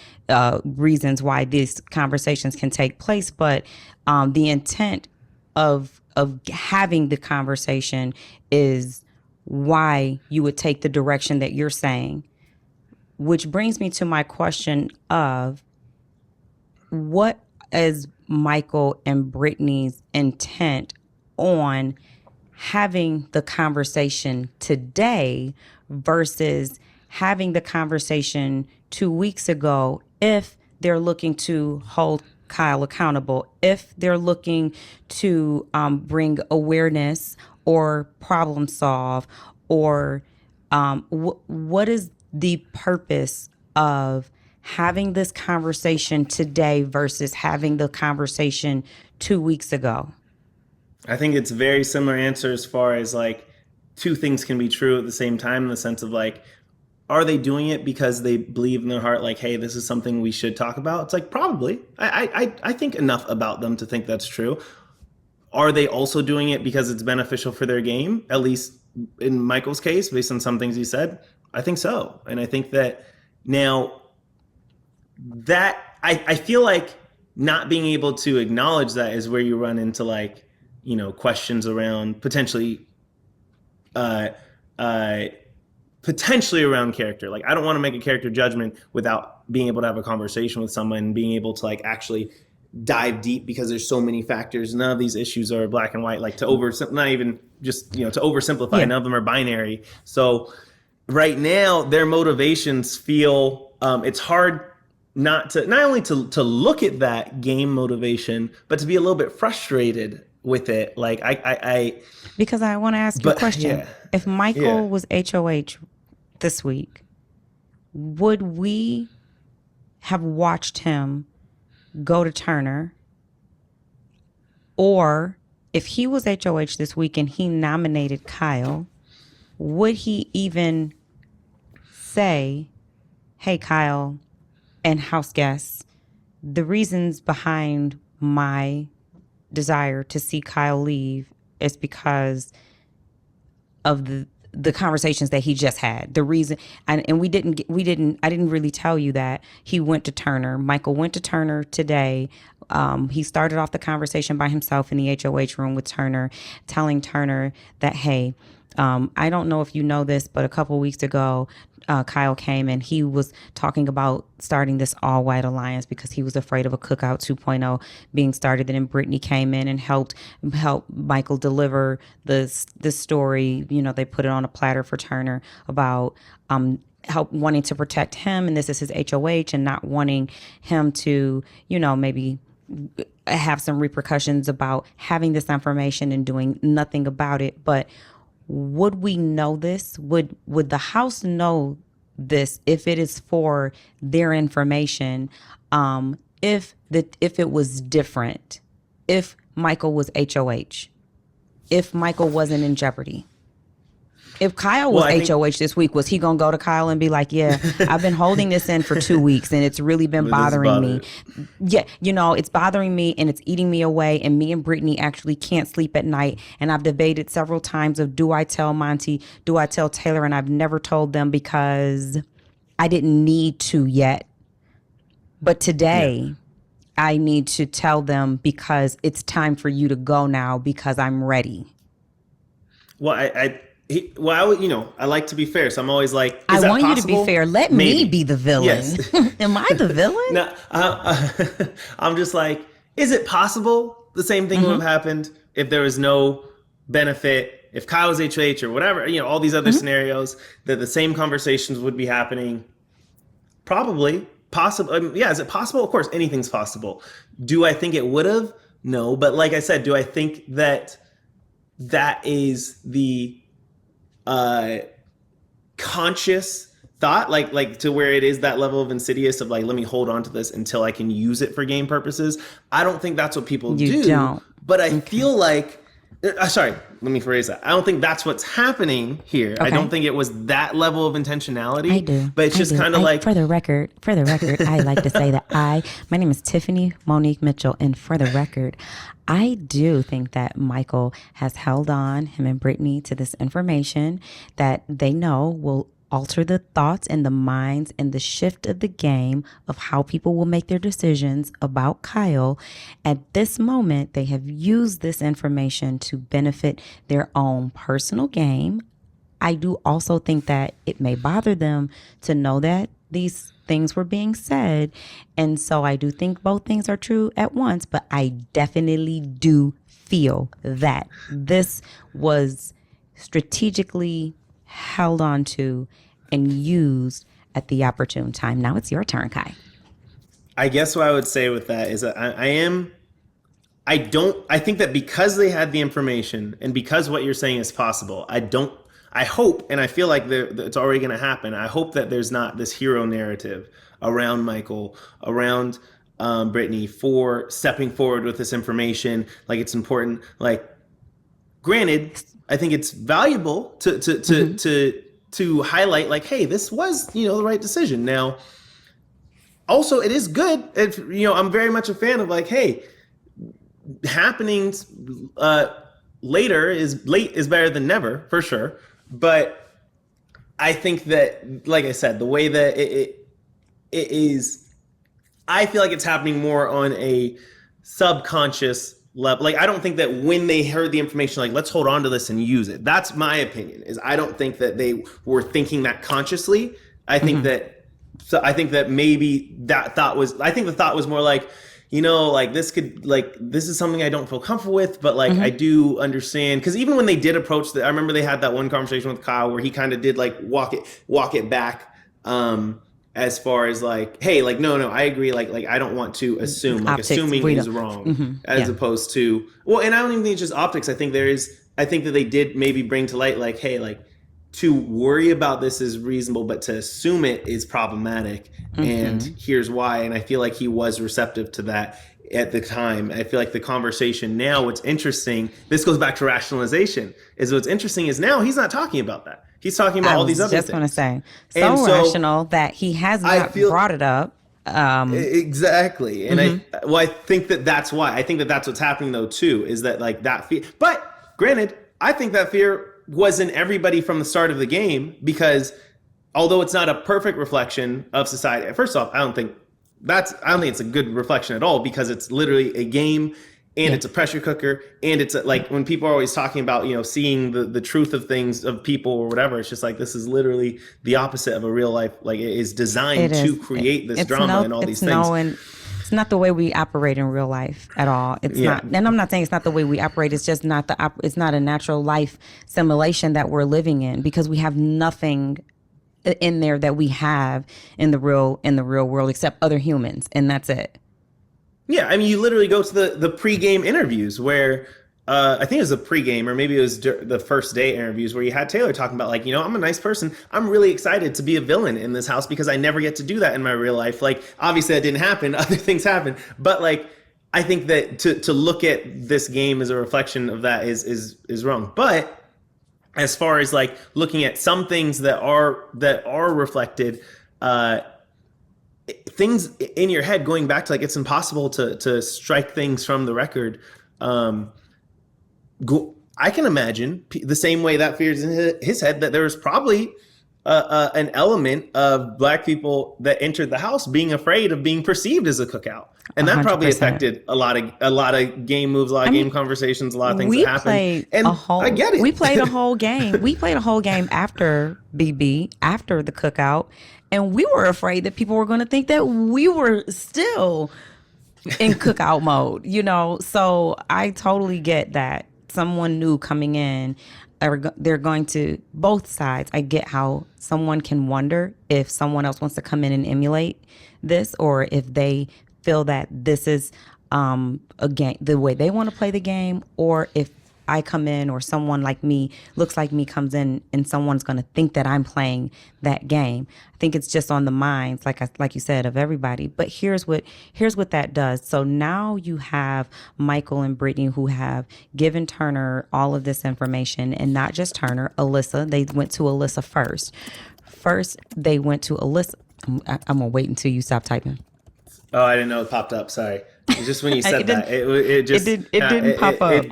reasons why these conversations can take place, but the intent of having the conversation is why you would take the direction that you're saying. Which brings me to my question of what is Michael and Brittany's intent on having the conversation today versus having the conversation 2 weeks ago if they're looking to hold Kyle accountable, if they're looking to bring awareness or problem solve, or what is the purpose of having this conversation today versus having the conversation 2 weeks ago? I think it's very similar answer as far as like two things can be true at the same time in the sense of like, are they doing it because they believe in their heart, like, hey, this is something we should talk about? It's like, probably. I think enough about them to think that's true. Are they also doing it because it's beneficial for their game? At least in Michael's case, based on some things he said, I think so. And I think that now that I feel like not being able to acknowledge that is where you run into like, questions around uh, uh, potentially around character. Like, I don't want to make a character judgment without being able to have a conversation with someone and being able to like actually dive deep because there's so many factors. None of these issues are black and white. Like not even just to oversimplify. Yeah. None of them are binary. So right now, their motivations feel it's hard not only to look at that game motivation, but to be a little bit frustrated with it. Like Because I want to ask you a question. yeah, If yeah. Michael was HOH this week, would we have watched him go to Turner? Or if he was HOH this week and he nominated Kyle, would he even say, hey, Kyle and house guests, the reasons behind my desire to see Kyle leave is because of the conversations that he just had. The reason, and I didn't really tell you that he went to Turner. Michael went to Turner today. He started off the conversation by himself in the HOH room with Turner, telling Turner that, hey, I don't know if you know this, but a couple weeks ago, Kyle came and he was talking about starting this all white alliance because he was afraid of a Cookout 2.0 being started. And then Brittany came in and helped Michael deliver the story. They put it on a platter for Turner about help wanting to protect him, and this is his HOH, and not wanting him to maybe have some repercussions about having this information and doing nothing about it. But would we know this? Would the house know this if it is for their information? If it was different, if Michael was HOH, if Michael wasn't in jeopardy. If Kyle was HOH this week, was he going to go to Kyle and be like, yeah, I've been holding this in for 2 weeks and it's really been bothering me. Yeah, it's bothering me and it's eating me away. And me and Brittany actually can't sleep at night. And I've debated several times of, do I tell Monty? Do I tell Taylor? And I've never told them because I didn't need to yet. But today I need to tell them because it's time for you to go now because I'm ready. Well, I like to be fair, so I'm always like, is I that want possible? you to be fair. Let Maybe. me be the villain. Yes. Am I the villain? No, I'm just like, is it possible the same thing would have happened if there was no benefit, if Kyle was HOH or whatever, all these other scenarios, that the same conversations would be happening? Probably. Possible. Yeah, is it possible? Of course, anything's possible. Do I think it would have? No. But like I said, do I think that is the conscious thought, like to where it is that level of insidious of like, let me hold on to this until I can use it for game purposes. I don't think that's what people You do, don't. but I Okay. feel like, sorry, let me phrase that. I don't think that's what's happening here. I don't Okay. think it was that level of I intentionality, do. but it's I just do. kind of like, For the record, I like to say that my name is Tiffany Monique Mitchell, and for the record, I do think that Michael has held on, him and Brittany, to this information that they know will alter the thoughts and the minds and the shift of the game of how people will make their decisions about Kyle. At this moment, they have used this information to benefit their own personal game. I do also think that it may bother them to know that these things were being said. And so I do think both things are true at once, but I definitely do feel that this was strategically held on to and used at the opportune time. Now it's your turn, Kai. I guess what I would say with that is that I don't, I think that because they had the information and because what you're saying is possible, I hope, and I feel like it's already going to happen. I hope that there's not this hero narrative around Michael, around Brittany for stepping forward with this information. Like it's important. Like, granted, I think it's valuable to highlight, like, hey, this was the right decision. Now, also, it is good. If I'm very much a fan of like, hey, happenings late is better than never for sure. But I think that, like I said, the way that it is, I feel like it's happening more on a subconscious level. Like I don't think that when they heard the information, like let's hold on to this and use it. That's my opinion. Is I don't think that they were thinking that consciously. I think that. So I think that maybe that thought was. I think the thought was more like, like this is something I don't feel comfortable with, but like I do understand, because even when they did approach I remember they had that one conversation with Kyle where he kind of did like walk it back, as far as like, hey, like no, I agree, like I don't want to assume, like Optics, assuming is wrong, as opposed to, well, and I don't even think it's just optics. I think that they did maybe bring to light like, hey, like to worry about this is reasonable, but to assume it is problematic. And here's why. And I feel like he was receptive to that at the time. I feel like the conversation now, what's interesting, this goes back to rationalization, is what's interesting is now he's not talking about that. He's talking about all these other things. I was just going to say, And so rational that he has not brought it up. Exactly. And I think that that's why. I think that that's what's happening though too, is that like that fear. But granted, I think that fear was in everybody from the start of the game, because although it's not a perfect reflection of society, first off, I don't think it's a good reflection at all, because it's literally a game and it's a pressure cooker, and it's like when people are always talking about, seeing the truth of things, of people or whatever, it's just like, this is literally the opposite of a real life. Like it is designed to create this drama and all these things. It's not the way we operate in real life at all. It's not, and I'm not saying it's not the way we operate. It's just not it's not a natural life simulation that we're living in, because we have nothing in there that we have in the real world except other humans, and that's it. Yeah, I mean, you literally go to the pregame interviews where I think it was a pregame, or maybe it was the first day interviews, where you had Taylor talking about like, I'm a nice person. I'm really excited to be a villain in this house because I never get to do that in my real life. Like, obviously that didn't happen. Other things happen. But like, I think that to look at this game as a reflection of that is wrong. But as far as like looking at some things that are reflected, things in your head, going back to like, it's impossible to strike things from the record. I can imagine the same way that fears in his head, that there was probably an element of Black people that entered the house being afraid of being perceived as a cookout, and that 100%. probably affected a lot of game moves, a lot of game conversations, a lot of things that happened. And I get it. We played a whole game. We played a whole game after BB, after the cookout, and we were afraid that people were going to think that we were still in cookout mode. So I totally get that. Someone new coming in, they're going to, both sides. I get how someone can wonder if someone else wants to come in and emulate this, or if they feel that this is a game, the way they want to play the game, or if I come in or someone like me looks like me comes in and someone's going to think that I'm playing that game. I think it's just on the minds, like you said, of everybody. But here's what that does. So now you have Michael and Brittany who have given Turner all of this information, and not just Turner, Alyssa. They went to Alyssa first. First, they went to Alyssa. I'm gonna wait until you stop typing. Oh, I didn't know it popped up. Sorry. It's just when you It said that, didn't. it It just did. It didn't pop up.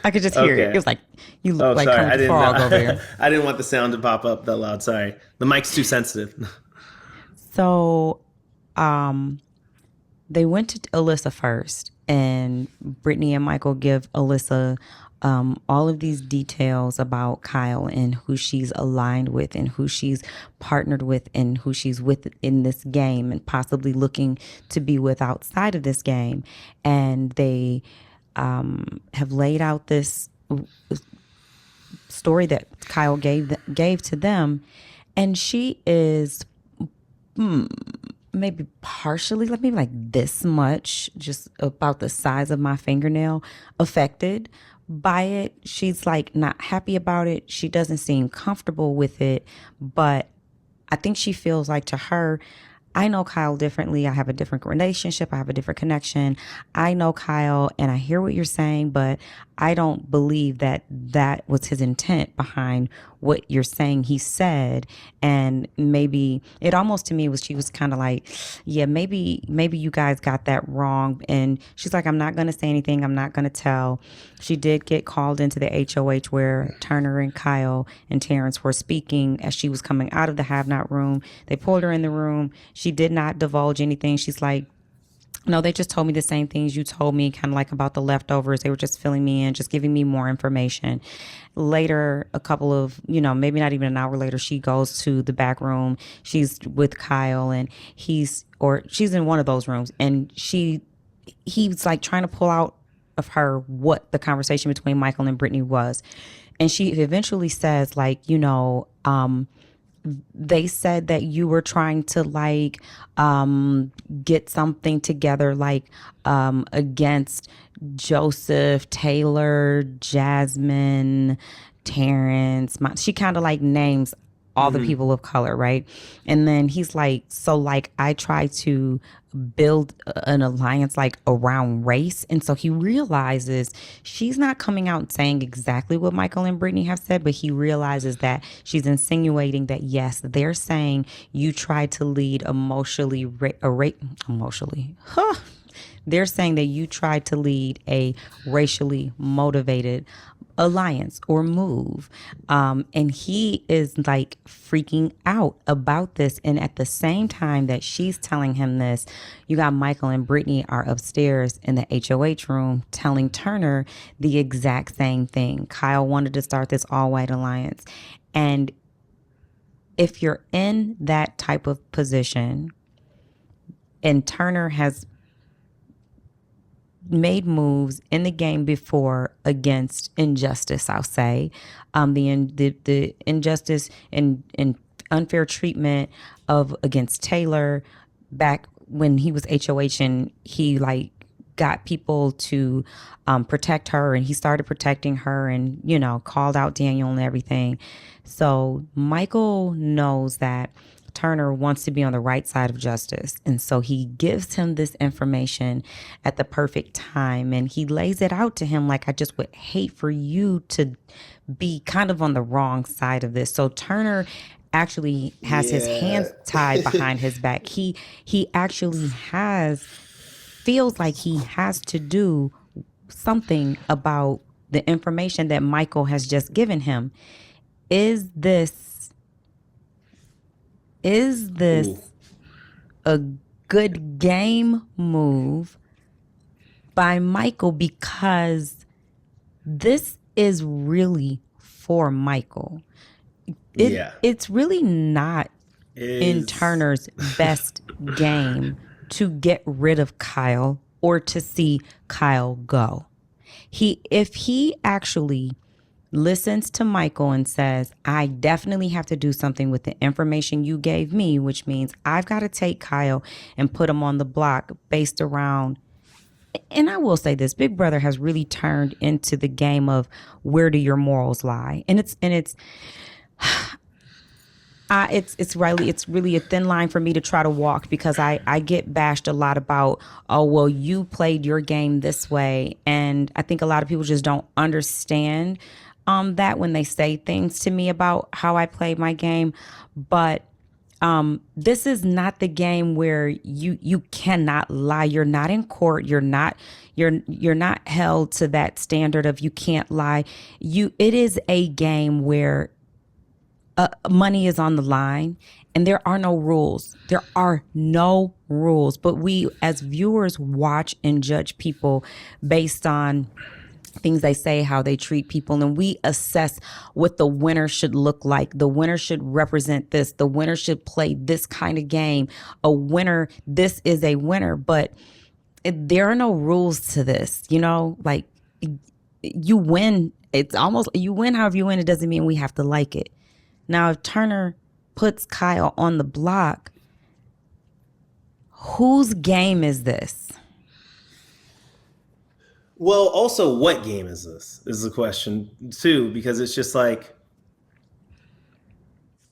I could just hear it. It okay. was like you look Oh, like sorry. I Kermit the didn't Frog over know. there. I didn't want the sound to pop up that loud. Sorry. The mic's too sensitive. So, they went to Alyssa first, and Brittany and Michael give Alyssa all of these details about Kyle and who she's aligned with and who she's partnered with and who she's with in this game and possibly looking to be with outside of this game. And they have laid out this story that Kyle gave to them, and she is maybe partially, like maybe like this much, just about the size of my fingernail, affected by it. She's like not happy about it. She doesn't seem comfortable with it, but I think she feels like, to her, I know Kyle differently. I have a different relationship. I have a different connection. I know Kyle and I hear what you're saying, but I don't believe that that was his intent behind what you're saying he said. And maybe it almost, to me, was, she was kind of like, yeah, maybe you guys got that wrong. And she's like, I'm not going to say anything. I'm not going to tell. She did get called into the HOH where Turner and Kyle and Terrence were speaking as she was coming out of the have not room. They pulled her in the room. She did not divulge anything. She's like, no, they just told me the same things you told me, kind of like about the leftovers. They were just filling me in, just giving me more information. Later, a couple of, maybe not even an hour later, she goes to the back room. She's with Kyle, and she's in one of those rooms, and he's like trying to pull out of her what the conversation between Michael and Brittany was. And she eventually says, like, they said that you were trying to like get something together, like against Joseph, Taylor, Jasmine, Terrence. She kind of like names all the people of color, right? And then he's like, so like I try to build an alliance like around race. And so he realizes she's not coming out and saying exactly what Michael and Brittany have said, but he realizes that she's insinuating that, yes, they're saying you tried to lead they're saying that you tried to lead a racially motivated alliance or move. And he is like freaking out about this. And at the same time that she's telling him this, you got Michael and Brittany are upstairs in the HOH room telling Turner the exact same thing. Kyle wanted to start this all white alliance. And if you're in that type of position, and Turner has made moves in the game before against injustice, I'll say, the injustice and unfair treatment of against Taylor back when he was HOH, and he like got people to protect her, and he started protecting her, and called out Daniel and everything. So Michael knows that Turner wants to be on the right side of justice. And so he gives him this information at the perfect time, and he lays it out to him like, I just would hate for you to be kind of on the wrong side of this. So Turner actually has his hands tied behind his back. He actually feels like he has to do something about the information that Michael has just given him. Is this Ooh. a good game move by Michael? Because this is really for Michael. It's really not in Turner's best game to get rid of Kyle or to see Kyle go. If he actually listens to Michael and says, I definitely have to do something with the information you gave me, which means I've got to take Kyle and put him on the block based around And I will say this, Big Brother has really turned into the game of where do your morals lie? And it's really a thin line for me to try to walk because I get bashed a lot about, oh well, you played your game this way, and I think a lot of people just don't understand that when they say things to me about how I played my game. But this is not the game where you cannot lie. You're not in court. You're not held to that standard of you can't lie. It is a game where money is on the line and there are no rules. There are no rules. But we as viewers watch and judge people based on things they say, how they treat people, and we assess what the winner should look like. The winner should represent this. The winner should play this kind of game. A winner, this is a winner. But there are no rules to this, like you win. It's almost, you win however you win. It doesn't mean we have to like it. Now, if Turner puts Kyle on the block, whose game is this? Well, also, what game is this is the question, too, because it's just like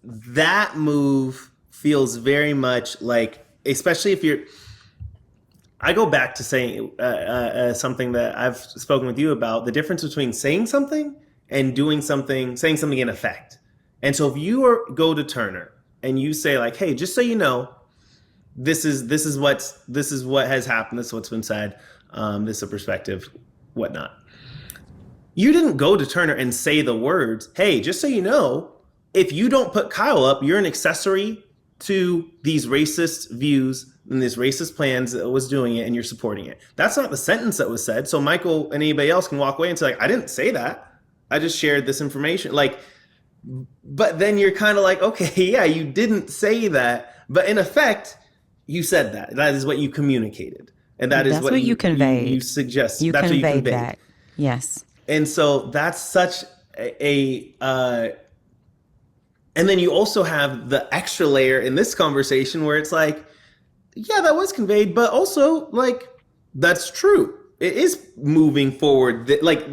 that move feels very much like, especially if you're. I go back to saying something that I've spoken with you about, the difference between saying something and doing something, saying something in effect. And so if you go to Turner and you say like, hey, just so you know, this is what has happened. This is what's been said. This is a perspective, whatnot. You didn't go to Turner and say the words, hey, just so you know, if you don't put Kyle up, you're an accessory to these racist views and these racist plans that was doing it, and you're supporting it. That's not the sentence that was said. So Michael and anybody else can walk away and say, like, I didn't say that. I just shared this information. Like, but then you're kind of like, okay, yeah, you didn't say that. But in effect, you said that. That is what you communicated. And that's what you conveyed. You suggest. You that's conveyed what you conveyed. That. Yes. And so that's such and then you also have the extra layer in this conversation where it's like, yeah, that was conveyed, but also like that's true. It is moving forward. Like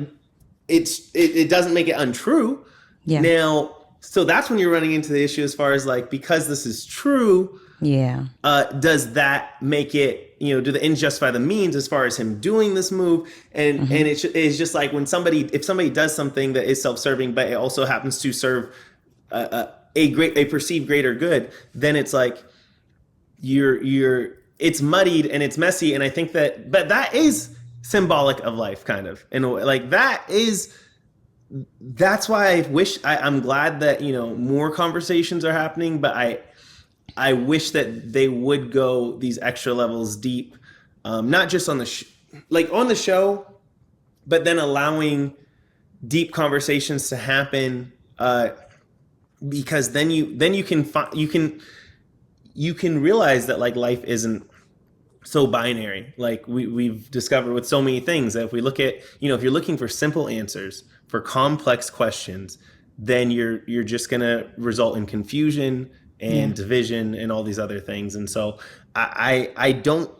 it doesn't make it untrue. Yeah. Now, so that's when you're running into the issue as far as like, because this is true. Yeah. Does that make it, do the ends justify the means as far as him doing this move? And and it's just like when if somebody does something that is self-serving, but it also happens to serve a perceived greater good, then it's like it's muddied and it's messy. And I think but that is symbolic of life, kind of, in a way. Like that's why I'm glad that more conversations are happening, but I wish that they would go these extra levels deep, not just on on the show, but then allowing deep conversations to happen, because then you can realize that like life isn't so binary. Like we've discovered with so many things, that if we look at, if you're looking for simple answers for complex questions, then you're just going to result in confusion and division and all these other things. And so I don't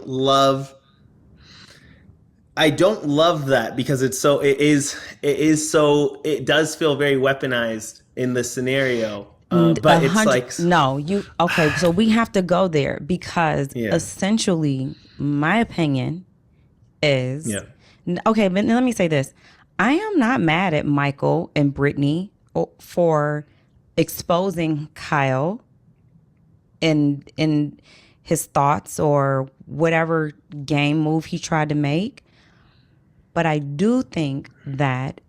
love that, because it does feel very weaponized in this scenario. But it's like, okay. So we have to go there, because essentially my opinion is, okay, but let me say this. I am not mad at Michael and Brittany for exposing Kyle in his thoughts or whatever game move he tried to make. But I do think that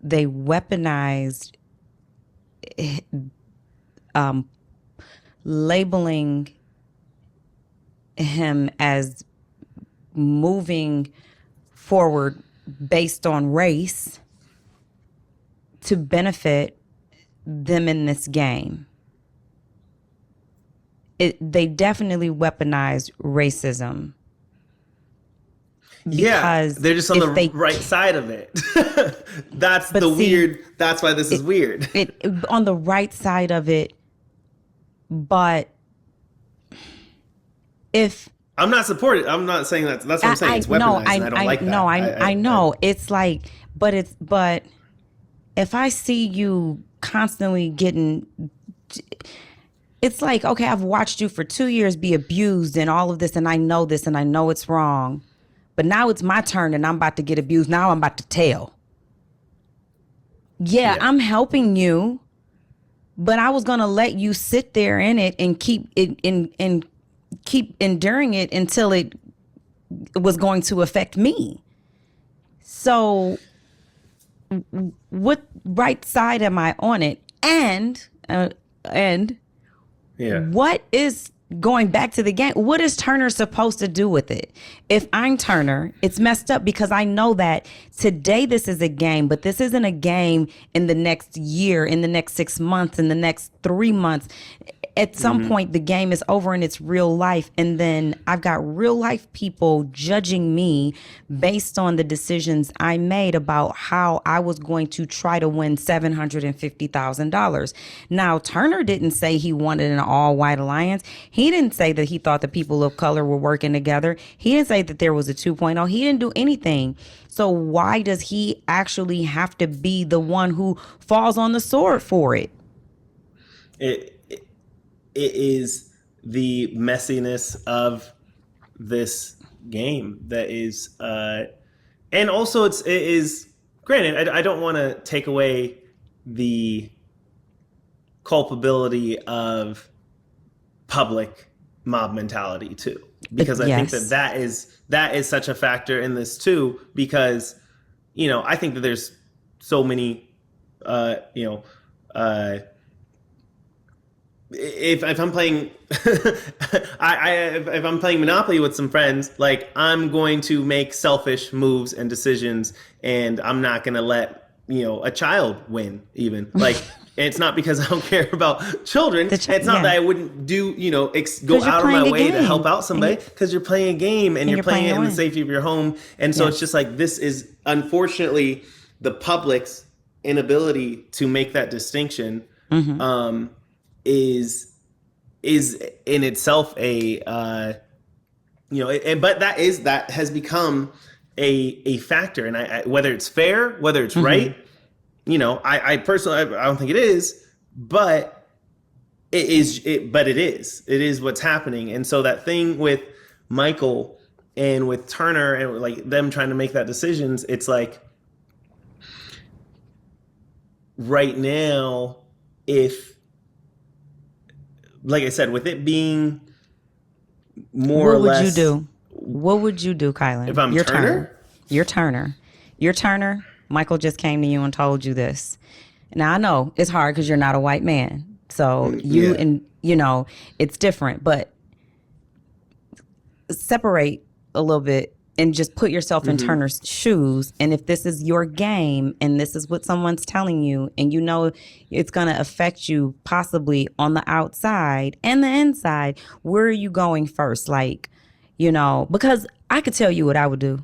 they weaponized labeling him as moving forward based on race to benefit them in this game. They definitely weaponized racism. Because they're just on the right side of it. That's why this is weird. On the right side of it, but if I'm not supporting. I'm not saying that. That's what I'm saying. I It's no, weaponized, and I don't like no, that. I know. It's like, but if I see you constantly getting, it's like, okay, I've watched you for 2 years be abused and all of this, and I know this, and I know it's wrong, but now it's my turn, and I'm about to get abused. Now I'm about to tell. Yeah, Yeah. I'm helping you, but I was gonna let you sit there in it and keep enduring it until it was going to affect me. So what right side am I on it? And Yeah. what is going back to the game? What is Turner supposed to do with it? If I'm Turner, it's messed up because I know that today this is a game, but this isn't a game in the next year, in the next 6 months, in the next 3 months. At some point, the game is over and it's real life. And then I've got real life people judging me based on the decisions I made about how I was going to try to win $750,000. Now, Turner didn't say he wanted an all white alliance. He didn't say that he thought the people of color were working together. He didn't say that there was a 2.0. He didn't do anything. So why does he actually have to be the one who falls on the sword for it? It is the messiness of this game that is, and also it is. Granted, I don't want to take away the culpability of public mob mentality too, because I think Yes. that is such a factor in this too, because I think that there's so many, uh, you know. If I'm playing if I'm playing Monopoly with some friends, like I'm going to make selfish moves and decisions, and I'm not going to let a child win. Even like it's not because I don't care about children. It's not yeah. that I wouldn't do go 'Cause you're out of my playing a way to game. help out somebody, because you're playing a game and you're playing it to in the win. safety of your home, and so Yes. it's just like this is unfortunately the public's inability to make that distinction. Is in itself a but that has become a factor, and I whether it's fair, whether it's right, I personally I don't think it is, but it is what's happening. And so that thing with Michael and with Turner and like them trying to make that decisions, it's like right now, if like I said, with it being more or less. What would you do? What would you do, Kyland? If I'm Turner? You're Turner. You're Turner. Michael just came to you and told you this. Now I know it's hard because you're not a white man. So you and it's different, but separate a little bit and just put yourself in Turner's shoes. And if this is your game and this is what someone's telling you, and it's going to affect you possibly on the outside and the inside, where are you going first? Like, because I could tell you what I would do,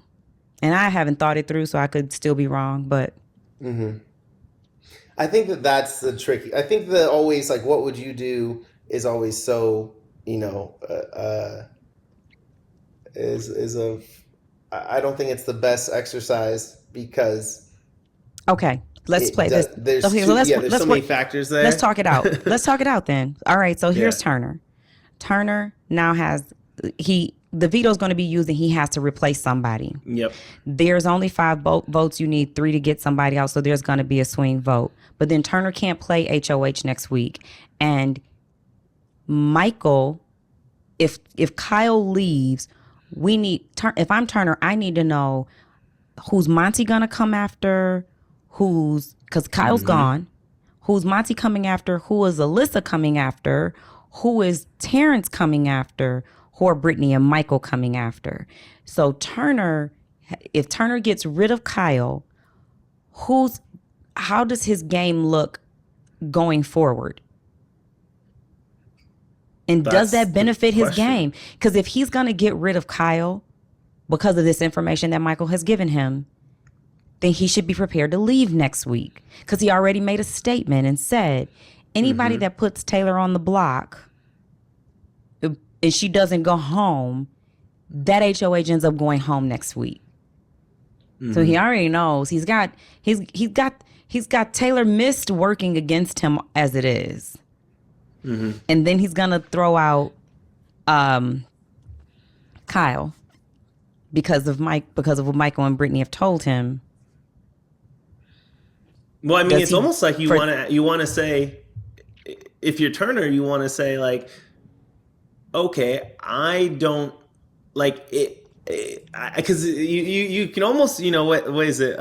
and I haven't thought it through, so I could still be wrong, but. I think that's the tricky. I think that always like, what would you do is always so, I don't think it's the best exercise because. Okay, let's play this. There's okay, there's so many factors there. Let's talk it out. Let's talk it out then. All right, so here's Turner. Turner now has the veto is going to be used, and he has to replace somebody. Yep. There's only 5 votes. You need 3 to get somebody out, so there's going to be a swing vote. But then Turner can't play HOH next week, and Michael, if Kyle leaves, if I'm Turner, I need to know who's Monty going to come after, because Kyle's gone. Who's Monty coming after? Who is Alyssa coming after? Who is Terrence coming after? Who are Brittany and Michael coming after? So Turner, if Turner gets rid of Kyle, how does his game look going forward? And does that benefit his game? Because if he's going to get rid of Kyle because of this information that Michael has given him, then he should be prepared to leave next week, because he already made a statement and said anybody that puts Taylor on the block and she doesn't go home, that HOH ends up going home next week. So he already knows he's got Taylor Mist working against him as it is. And then he's gonna throw out Kyle because of what Michael and Brittany have told him. Well, I mean, it's almost like you want to say, if you're Turner, you want to say like, okay, I don't like it, because you can almost, what is it?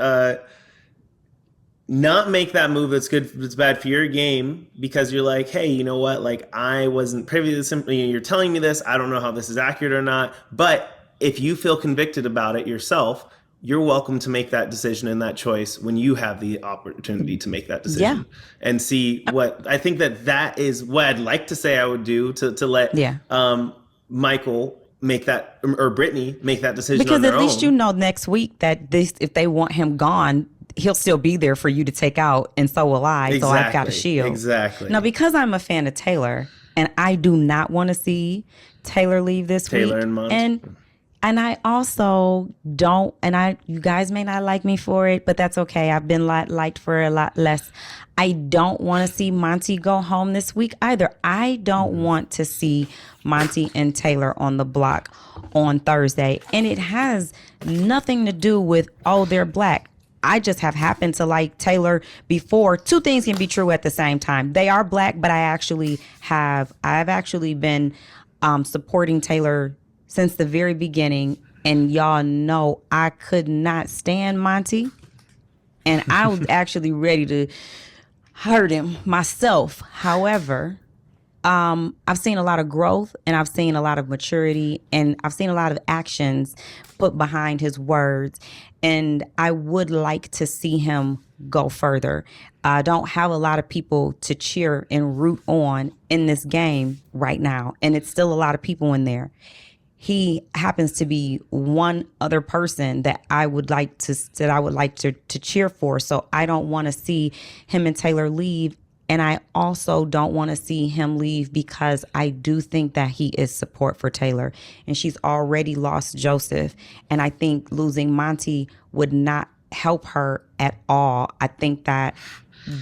Not make that move that's good, that's bad for your game, because you're like, hey, you know what? Like, I wasn't privy to this. You're telling me this. I don't know how this is accurate or not. But if you feel convicted about it yourself, you're welcome to make that decision and that choice when you have the opportunity to make that decision and see what I think that is what I'd like to say I would do to let Michael make that, or Brittany make that decision because on their at least own. you know next week that if they want him gone, he'll still be there for you to take out, and so will I. Exactly. So I've got a shield. Exactly. Now, because I'm a fan of Taylor, and I do not want to see Taylor leave this week. Taylor and Mont. And I also don't, you guys may not like me for it, but that's okay. I've been liked for a lot less. I don't want to see Monty go home this week either. I don't want to see Monty and Taylor on the block on Thursday. And it has nothing to do with, they're black. I just have happened to like Taylor before. Two things can be true at the same time. They are black, but I've actually been supporting Taylor since the very beginning. And y'all know I could not stand Monty. And I was actually ready to hurt him myself. However, I've seen a lot of growth, and I've seen a lot of maturity, and I've seen a lot of actions put behind his words. And I would like to see him go further. I don't have a lot of people to cheer and root on in this game right now. And it's still a lot of people in there. He happens to be one other person that I would like to cheer for. So I don't want to see him and Taylor leave. And I also don't want to see him leave because I do think that he is support for Taylor. And she's already lost Joseph. And I think losing Monty would not help her at all. I think that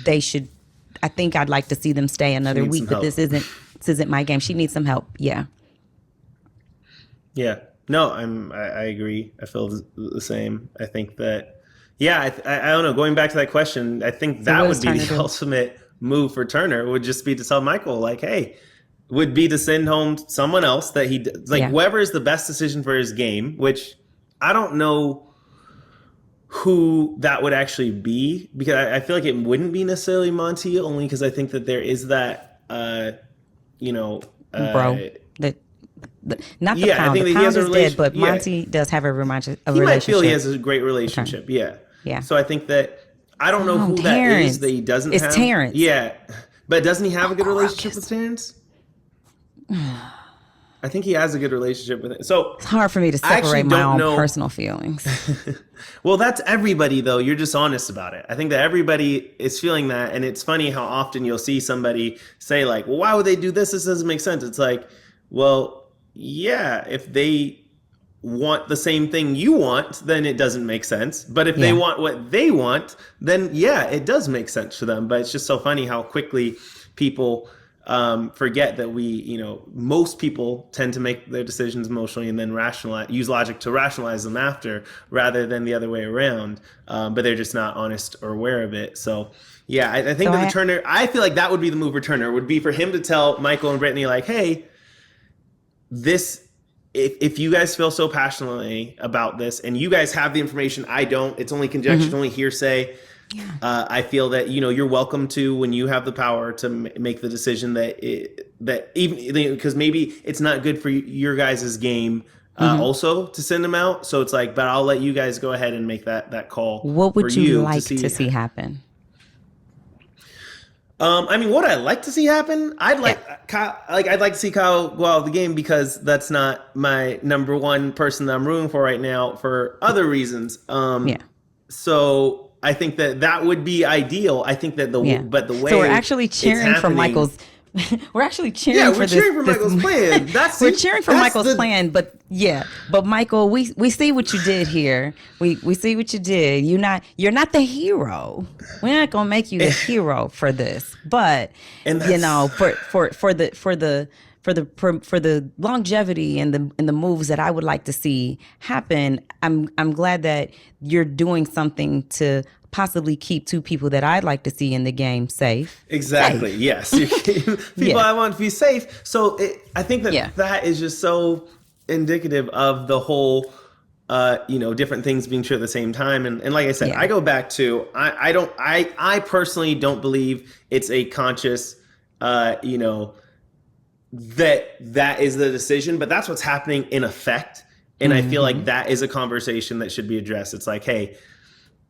I'd like to see them stay another week, but this isn't my game. She needs some help. Yeah. Yeah. No, I agree. I feel the same. I think that, I don't know. Going back to that question, I think that would be the ultimate move for Turner, would just be to tell Michael, like, hey, would be to send home someone else that whoever is the best decision for his game, which I don't know who that would actually be, because I feel like it wouldn't be necessarily Monty, only because I think that there is that, not the pound. The pound is dead, but Monty does have a relationship. He might feel he has a great relationship. Okay. Yeah. So I think that I don't know who Terrence. that is that he doesn't have. It's Terrence. Yeah. But doesn't he have a good relationship with Terrence? I think he has a good relationship with it. So it's hard for me to separate my own personal feelings. Well, that's everybody, though. You're just honest about it. I think that everybody is feeling that. And it's funny how often you'll see somebody say, like, well, why would they do this? This doesn't make sense. It's like, well, yeah, if they want the same thing you want, then it doesn't make sense. But if they want what they want, then it does make sense for them. But it's just so funny how quickly people forget that most people tend to make their decisions emotionally and then use logic to rationalize them after, rather than the other way around. But they're just not honest or aware of it. So I think that Turner, I feel like that would be the move for Turner, would be for him to tell Michael and Brittany, like, hey, if you guys feel so passionately about this and you guys have the information, I don't, it's only conjecture, only hearsay. Yeah. I feel that, you're welcome to, when you have the power to make the decision that even, because maybe it's not good for your guys' game also to send them out. So it's like, but I'll let you guys go ahead and make that call. What would you like to see happen? What I'd like to see happen, I'd like to see Kyle go out of the game, because that's not my number one person that I'm rooting for right now for other reasons. So I think that would be ideal. I think that but the way, so we're actually cheering for Michael's we're actually cheering Yeah, for we're this. cheering for Michael's plan. We're cheering for Michael's plan, but Michael, we see what you did here. We see what you did. You're not the hero. We're not gonna make you the hero for this, but And that's for the longevity and the moves that I would like to see happen, I'm glad that you're doing something to possibly keep two people that I'd like to see in the game safe. exactly. Safe. Yes. People I want to be safe. So I think that is just so indicative of the whole, different things being true at the same time. And like I said, I go back to, I personally don't believe it's a conscious, that is the decision, but that's what's happening in effect. And I feel like that is a conversation that should be addressed. It's like, hey,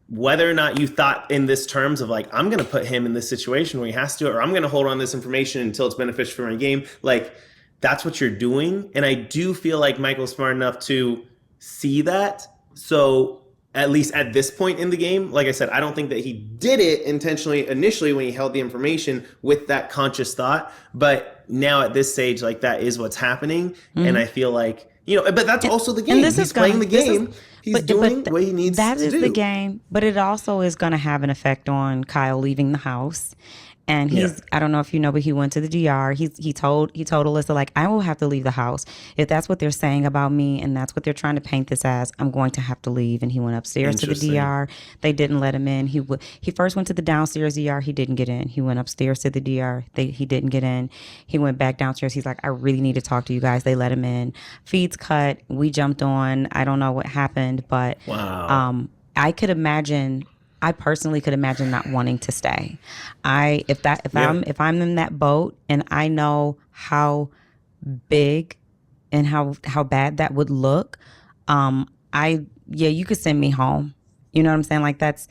whether or not you thought in this terms of like, I'm going to put him in this situation where he has to, or I'm going to hold on this information until it's beneficial for my game. Like, that's what you're doing. And I do feel like Michael's smart enough to see that. So at least at this point in the game, like I said, I don't think that he did it intentionally initially when he held the information with that conscious thought. But now at this stage, like, that is what's happening. And I feel like, but that's also the game. He's playing the game. He's doing what he needs to do. That is the game, but it also is going to have an effect on Kyle leaving the house. And I don't know if you know, but he went to the DR. He told Alyssa, like, I will have to leave the house. If that's what they're saying about me and that's what they're trying to paint this as, I'm going to have to leave. And he went upstairs to the DR. They didn't let him in. He first went to the downstairs DR. He didn't get in. He went upstairs to the DR. He didn't get in. He went back downstairs. He's like, I really need to talk to you guys. They let him in. Feeds cut. We jumped on. I don't know what happened, but wow. I personally could imagine not wanting to stay. If I'm in that boat and I know how big and how bad that would look, you could send me home. You know what I'm saying? Like, that's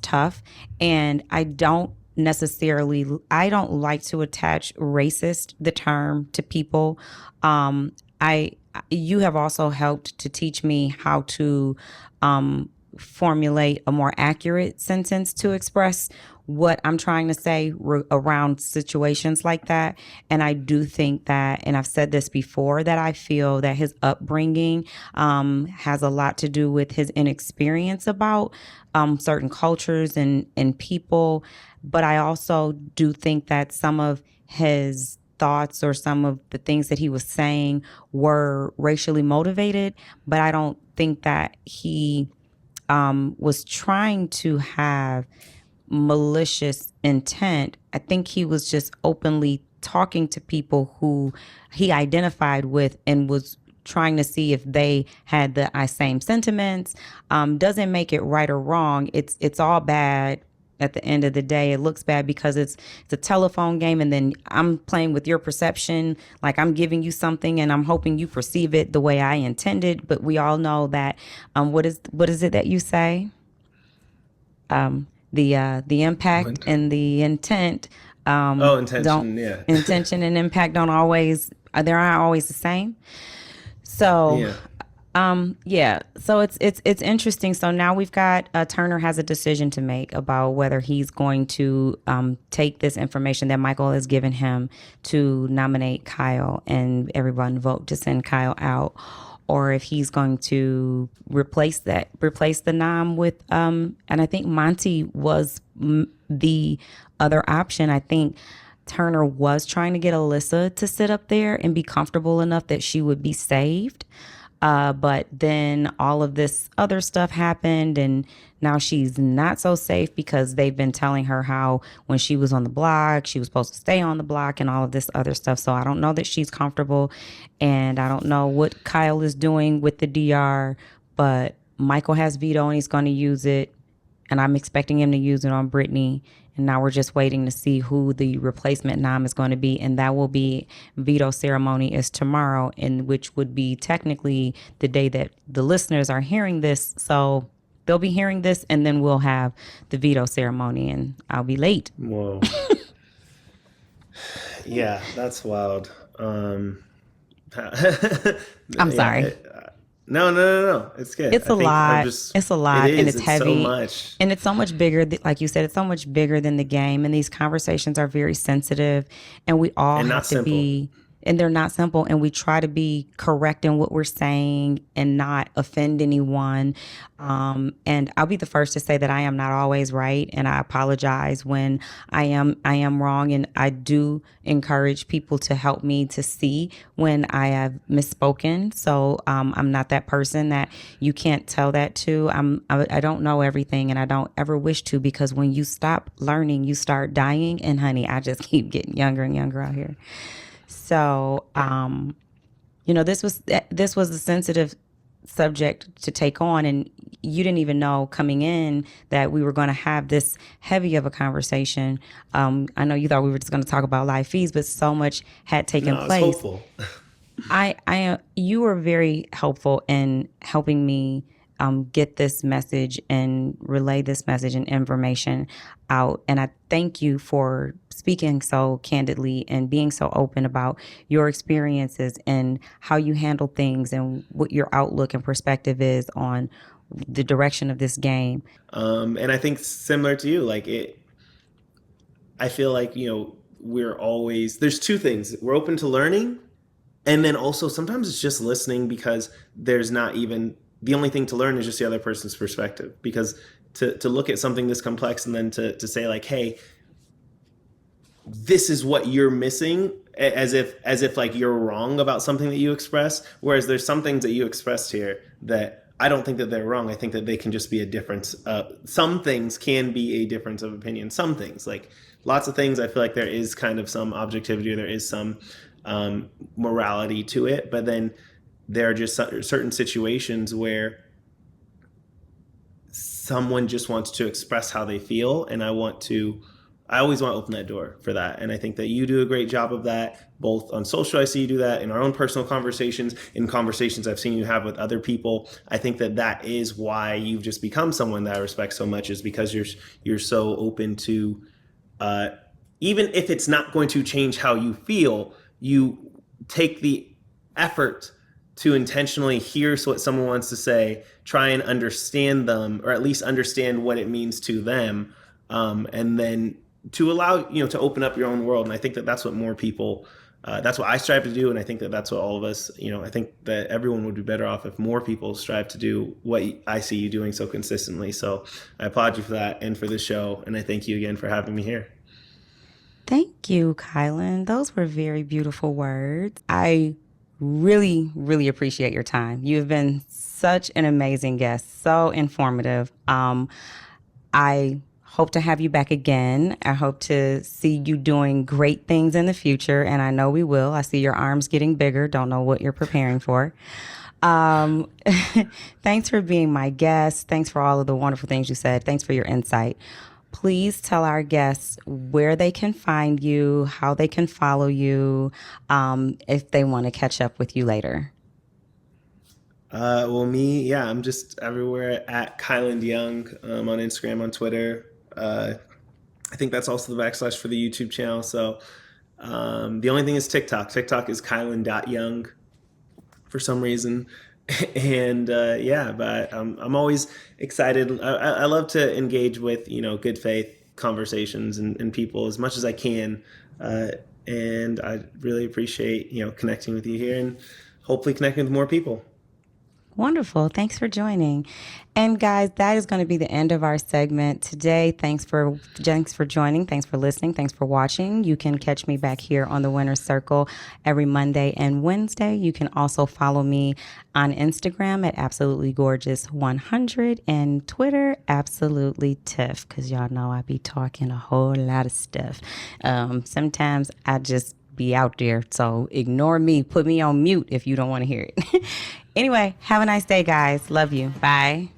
tough. And I don't like to attach racist, the term, to people. You have also helped to teach me how to formulate a more accurate sentence to express what I'm trying to say around situations like that. And I do think that, and I've said this before, that I feel that his upbringing has a lot to do with his inexperience about certain cultures and people. But I also do think that some of his thoughts or some of the things that he was saying were racially motivated. But I don't think that he was trying to have malicious intent. I think he was just openly talking to people who he identified with and was trying to see if they had the same sentiments. Doesn't make it right or wrong. It's all bad. At the end of the day, it looks bad because it's a telephone game, and then I'm playing with your perception. Like, I'm giving you something and I'm hoping you perceive it the way I intended. But we all know that what is it that you say? The impact and the intent. Intention. Intention and impact aren't always the same. So. So it's interesting. So now we've got Turner has a decision to make about whether he's going to take this information that Michael has given him to nominate Kyle and everyone vote to send Kyle out, or if he's going to replace the nom with and I think Monty was the other option. I think Turner was trying to get Alyssa to sit up there and be comfortable enough that she would be saved. But then all of this other stuff happened, and now she's not so safe because they've been telling her how when she was on the block, she was supposed to stay on the block and all of this other stuff. So I don't know that she's comfortable, and I don't know what Kyle is doing with the DR, but Michael has veto and he's going to use it, and I'm expecting him to use it on Brittany. And now we're just waiting to see who the replacement nom is going to be. And that will be, veto ceremony is tomorrow, and which would be technically the day that the listeners are hearing this. So they'll be hearing this, and then we'll have the veto ceremony, and I'll be late. Whoa. Yeah, that's wild. I'm sorry. No. It's good. It's I a think I'm lot. just. It's a It lot, and is. it's It's so heavy, much. and it's so much bigger. Like you said, it's so much bigger than the game. And these conversations are very sensitive, and we all And not have to simple. be. And they're not simple, and we try to be correct in what we're saying and not offend anyone. And I'll be the first to say that I am not always right, and I apologize when I am wrong. And I do encourage people to help me to see when I have misspoken. So I'm not that person that you can't tell that to. I don't know everything, and I don't ever wish to, because when you stop learning, you start dying. And honey, I just keep getting younger and younger out here. So, this was a sensitive subject to take on, and you didn't even know coming in that we were going to have this heavy of a conversation. I know you thought we were just going to talk about live fees, but so much had taken No, it's place. hopeful. You were very helpful in helping me get this message and relay this message and information out. And I thank you for speaking so candidly and being so open about your experiences and how you handle things and what your outlook and perspective is on the direction of this game. And I think similar to you, like it. I feel like we're always there's two things. We're open to learning, and then also sometimes it's just listening because there's not even the only thing to learn is just the other person's perspective. Because to look at something this complex and then to say like, hey, this is what you're missing, as if like you're wrong about something that you express, whereas there's some things that you expressed here that I don't think that they're wrong. I think that they can just be a difference. Some things can be a difference of opinion. Some things, like lots of things, I feel like there is kind of some objectivity, or there is some morality to it. But then there are just certain situations where someone just wants to express how they feel, and I always want to open that door for that. And I think that you do a great job of that, both on social. I see you do that in our own personal conversations, in conversations I've seen you have with other people. I think that that is why you've just become someone that I respect so much, is because you're so open to, even if it's not going to change how you feel, you take the effort to intentionally hear what someone wants to say, try and understand them, or at least understand what it means to them, and then to allow to open up your own world. And I think that that's what more people, that's what I strive to do, and I think that that's what all of us, I think that everyone would be better off if more people strive to do what I see you doing so consistently. So I applaud you for that and for this show, and I thank you again for having me here. Thank you, Kylan. Those were very beautiful words. I really, really appreciate your time. You've been such an amazing guest, so informative. I hope to have you back again. I hope to see you doing great things in the future, and I know we will. I see your arms getting bigger. Don't know what you're preparing for. Um, Thanks for being my guest. Thanks for all of the wonderful things you said. Thanks for your insight. Please tell our guests where they can find you, how they can follow you, if they want to catch up with you later. Well, me, yeah, I'm just everywhere at Kyland Young, on Instagram, on Twitter. I think that's also the backslash for the YouTube channel. So the only thing is TikTok. TikTok is Kyland.young for some reason. And yeah, but I'm always excited. I love to engage with good faith conversations and people as much as I can, and I really appreciate connecting with you here, and hopefully connecting with more people. Wonderful. Thanks for joining. And guys, that is going to be the end of our segment today. Thanks for joining. Thanks for listening. Thanks for watching. You can catch me back here on the Winner's Circle every Monday and Wednesday. You can also follow me on Instagram at Absolutely Gorgeous 100 and Twitter Absolutely Tiff, because y'all know I be talking a whole lot of stuff. Sometimes I just be out there, so ignore me. Put me on mute if you don't want to hear it. Anyway, have a nice day, guys. Love you. Bye.